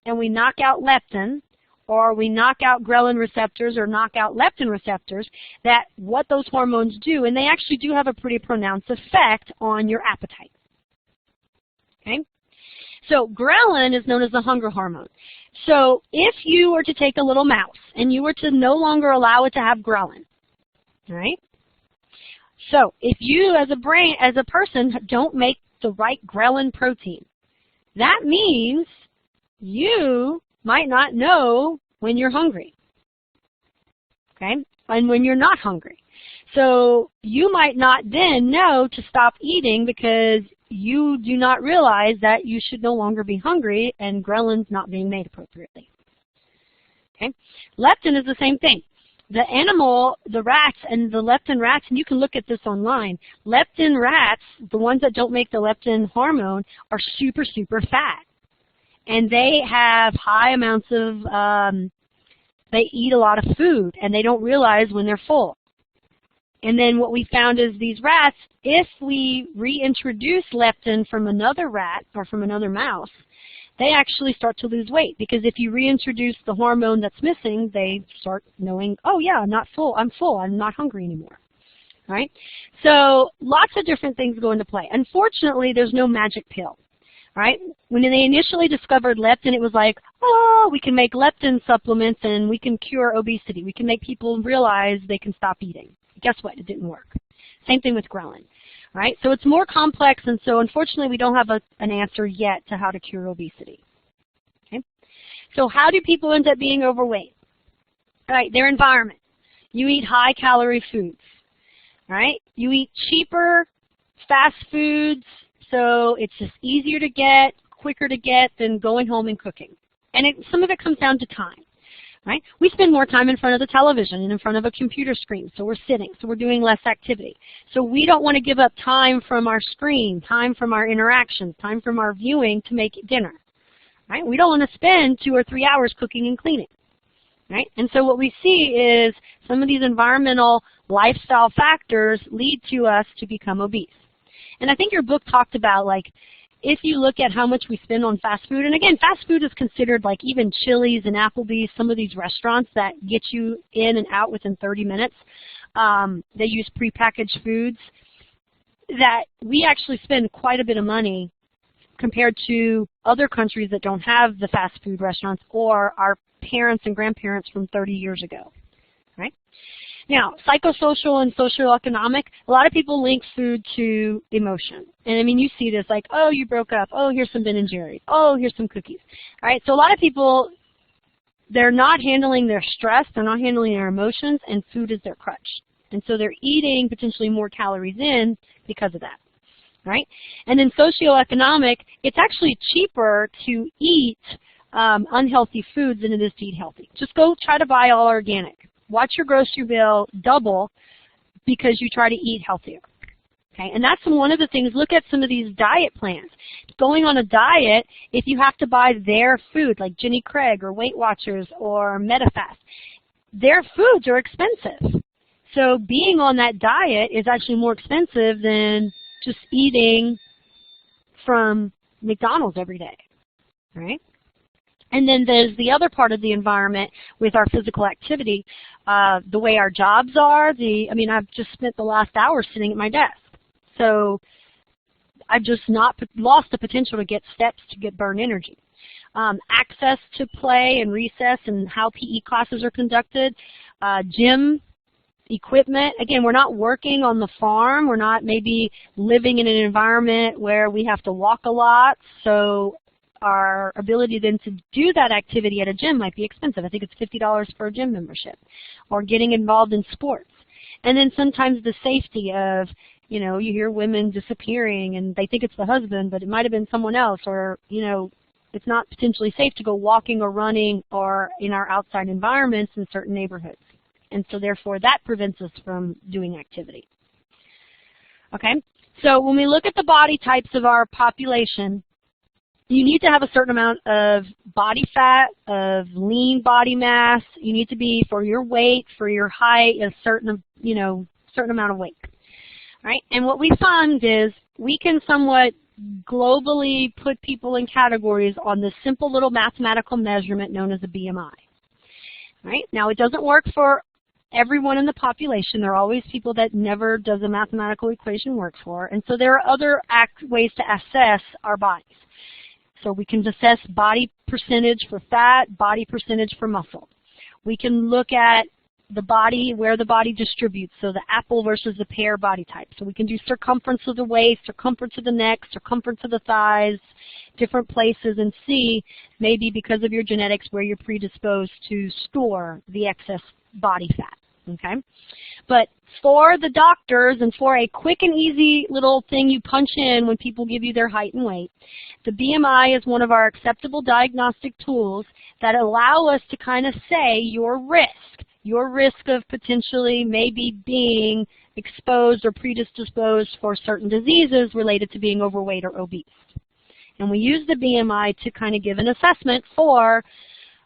Speaker 1: and we knock out leptin, or we knock out ghrelin receptors or knock out leptin receptors, that what those hormones do, and they actually do have a pretty pronounced effect on your appetite. Okay? So ghrelin is known as the hunger hormone. So if you were to take a little mouse and you were to no longer allow it to have ghrelin, right? So if you as a person don't make the right ghrelin protein, that means you might not know when you're hungry, okay, and when you're not hungry. So you might not then know to stop eating because you do not realize that you should no longer be hungry and ghrelin's not being made appropriately. Okay? Leptin is the same thing. The animal, the rats and the leptin rats, and you can look at this online, leptin rats, the ones that don't make the leptin hormone, are super, super fat. And they have high amounts of, they eat a lot of food, and they don't realize when they're full. And then what we found is these rats, if we reintroduce leptin from another rat or from another mouse, they actually start to lose weight, because if you reintroduce the hormone that's missing, they start knowing, oh yeah, I'm not full, I'm not hungry anymore. Right? So lots of different things go into play. Unfortunately, there's no magic pill. Right? When they initially discovered leptin, it was like, oh, we can make leptin supplements and we can cure obesity. We can make people realize they can stop eating. Guess what? It didn't work. Same thing with ghrelin. Right? So it's more complex, and so unfortunately we don't have an answer yet to how to cure obesity. Okay? So how do people end up being overweight? Right, their environment. You eat high-calorie foods. Right? You eat cheaper, fast foods, so it's just easier to get, quicker to get than going home and cooking. And some of it comes down to time. Right? We spend more time in front of the television and in front of a computer screen, so we're sitting, so we're doing less activity. So we don't want to give up time from our screen, time from our interactions, time from our viewing to make dinner. Right? We don't want to spend 2 or 3 hours cooking and cleaning. Right? And so what we see is some of these environmental lifestyle factors lead to us to become obese. And I think your book talked about, like, if you look at how much we spend on fast food, and again, fast food is considered like even Chili's and Applebee's, some of these restaurants that get you in and out within 30 minutes, they use prepackaged foods, that we actually spend quite a bit of money compared to other countries that don't have the fast food restaurants or our parents and grandparents from 30 years ago. Right? Now, psychosocial and socioeconomic, a lot of people link food to emotion. And I mean, you see this like, oh, you broke up. Oh, here's some Ben and Jerry's. Oh, here's some cookies. All right, so a lot of people, they're not handling their stress, they're not handling their emotions, and food is their crutch. And so they're eating potentially more calories in because of that. Right? And then socioeconomic, it's actually cheaper to eat unhealthy foods than it is to eat healthy. Just go try to buy all organic. Watch your grocery bill double because you try to eat healthier. Okay, and that's one of the things. Look at some of these diet plans. Going on a diet, if you have to buy their food, like Jenny Craig or Weight Watchers or MetaFast, their foods are expensive. So being on that diet is actually more expensive than just eating from McDonald's every day. Right? And then there's the other part of the environment with our physical activity, the way our jobs are. I've just spent the last hour sitting at my desk. So I've just not lost the potential to get steps to get burn energy. Access to play and recess and how PE classes are conducted, gym equipment. Again, we're not working on the farm. We're not maybe living in an environment where we have to walk a lot. So our ability then to do that activity at a gym might be expensive. I think it's $50 for a gym membership, or getting involved in sports. And then sometimes the safety of, you hear women disappearing and they think it's the husband, but it might have been someone else, or, it's not potentially safe to go walking or running or in our outside environments in certain neighborhoods. And so therefore that prevents us from doing activity. Okay? So when we look at the body types of our population, you need to have a certain amount of body fat, of lean body mass. You need to be, for your weight, for your height, a certain amount of weight. Right? And what we found is we can somewhat globally put people in categories on this simple little mathematical measurement known as a BMI. Right? Now, it doesn't work for everyone in the population. There are always people that never does a mathematical equation work for. And so there are other ways to assess our bodies. So we can assess body percentage for fat, body percentage for muscle. We can look at the body, where the body distributes, so the apple versus the pear body type. So we can do circumference of the waist, circumference of the neck, circumference of the thighs, different places, and see maybe because of your genetics where you're predisposed to store the excess body fat. Okay? But for the doctors and for a quick and easy little thing you punch in when people give you their height and weight, the BMI is one of our acceptable diagnostic tools that allow us to kind of say your risk of potentially maybe being exposed or predisposed for certain diseases related to being overweight or obese. And we use the BMI to kind of give an assessment for,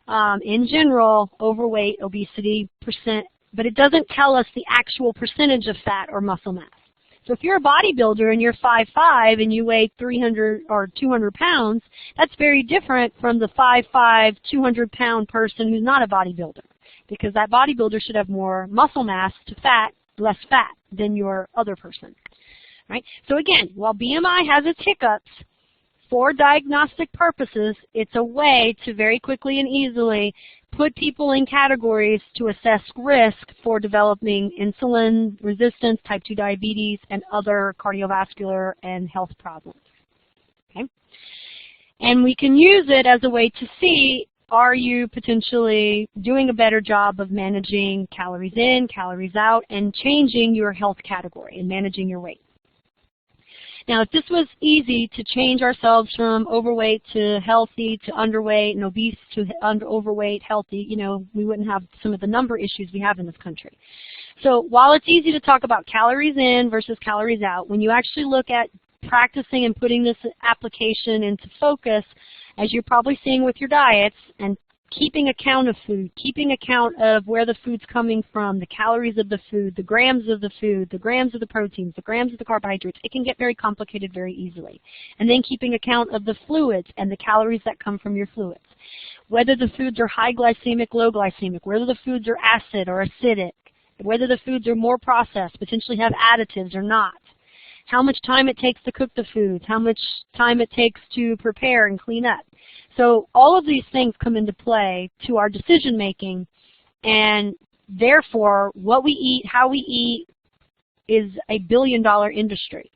Speaker 1: in general, overweight, obesity percent, but it doesn't tell us the actual percentage of fat or muscle mass. So if you're a bodybuilder and you're 5'5" and you weigh 300 or 200 pounds, that's very different from the 5'5", 200-pound person who's not a bodybuilder, because that bodybuilder should have more muscle mass to fat, less fat than your other person. Right? So again, while BMI has its hiccups, for diagnostic purposes, it's a way to very quickly and easily put people in categories to assess risk for developing insulin resistance, type 2 diabetes, and other cardiovascular and health problems. Okay? And we can use it as a way to see, are you potentially doing a better job of managing calories in, calories out, and changing your health category and managing your weight. Now, if this was easy to change ourselves from overweight to healthy to underweight and obese to overweight, healthy, you know, we wouldn't have some of the number issues we have in this country. So while it's easy to talk about calories in versus calories out, when you actually look at practicing and putting this application into focus, as you're probably seeing with your diets, and keeping account of food, keeping account of where the food's coming from, the calories of the food, the grams of the food, the grams of the proteins, the grams of the carbohydrates, it can get very complicated very easily. And then keeping account of the fluids and the calories that come from your fluids. Whether the foods are high glycemic, low glycemic, whether the foods are acid or acidic, whether the foods are more processed, potentially have additives or not. How much time it takes to cook the foods, how much time it takes to prepare and clean up. So all of these things come into play to our decision making, and therefore what we eat, how we eat is a billion-dollar industry.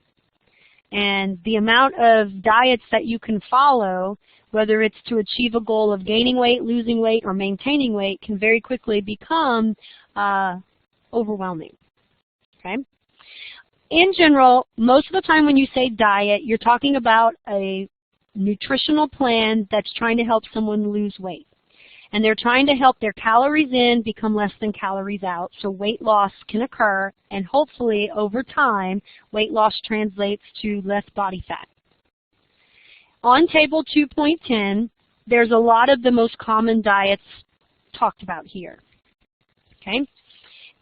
Speaker 1: And the amount of diets that you can follow, whether it's to achieve a goal of gaining weight, losing weight, or maintaining weight, can very quickly become overwhelming. Okay? In general, most of the time when you say diet, you're talking about a nutritional plan that's trying to help someone lose weight. And they're trying to help their calories in become less than calories out, so weight loss can occur, and hopefully over time, weight loss translates to less body fat. On table 2.10, there's a lot of the most common diets talked about here. Okay?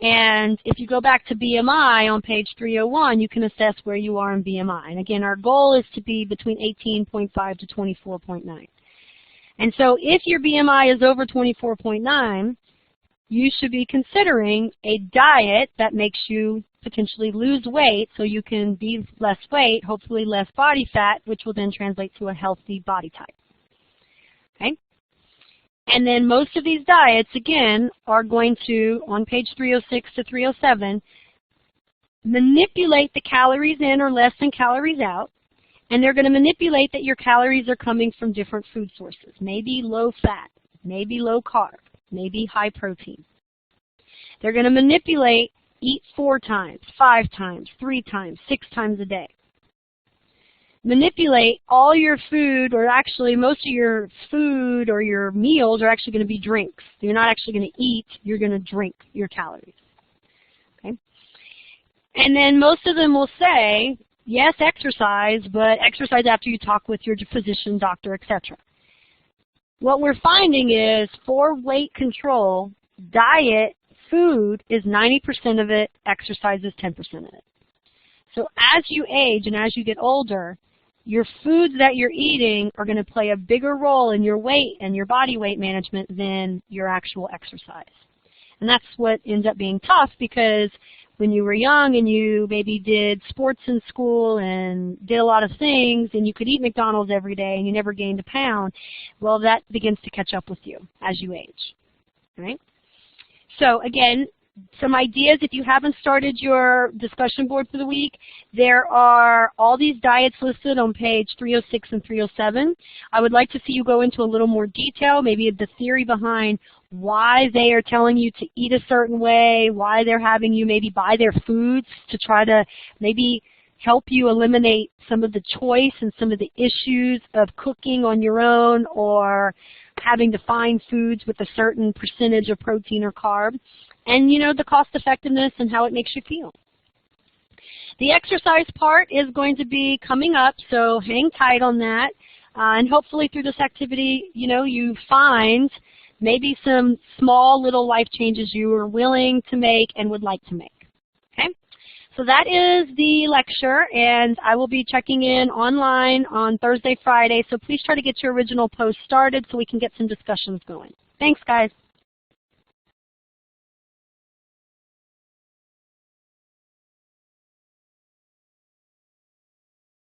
Speaker 1: And if you go back to BMI on page 301, you can assess where you are in BMI. And again, our goal is to be between 18.5 to 24.9. And so if your BMI is over 24.9, you should be considering a diet that makes you potentially lose weight so you can be less weight, hopefully less body fat, which will then translate to a healthy body type. Okay? And then most of these diets, again, are going to, on page 306 to 307, manipulate the calories in or less than calories out, and they're going to manipulate that your calories are coming from different food sources, maybe low fat, maybe low carb, maybe high protein. They're going to manipulate eat 4 times, 5 times, 3 times, 6 times a day. Manipulate all your food, or actually most of your food or your meals are actually going to be drinks. You're not actually going to eat, you're going to drink your calories. Okay? And then most of them will say, yes, exercise, but exercise after you talk with your physician, doctor, etc. What we're finding is for weight control, diet, food is 90% of it, exercise is 10% of it. So as you age and as you get older, your foods that you're eating are going to play a bigger role in your weight and your body weight management than your actual exercise. And that's what ends up being tough, because when you were young and you maybe did sports in school and did a lot of things and you could eat McDonald's every day and you never gained a pound, well, that begins to catch up with you as you age. All right? So again, some ideas if you haven't started your discussion board for the week. There are all these diets listed on page 306 and 307. I would like to see you go into a little more detail, maybe the theory behind why they are telling you to eat a certain way, why they're having you maybe buy their foods to try to maybe help you eliminate some of the choice and some of the issues of cooking on your own or having to find foods with a certain percentage of protein or carb. And, you know, the cost effectiveness and how it makes you feel. The exercise part is going to be coming up, so hang tight on that. And hopefully through this activity, you know, you find maybe some small little life changes you are willing to make and would like to make. Okay? So that is the lecture, and I will be checking in online on Thursday, Friday, so please try to get your original post started so we can get some discussions going. Thanks, guys.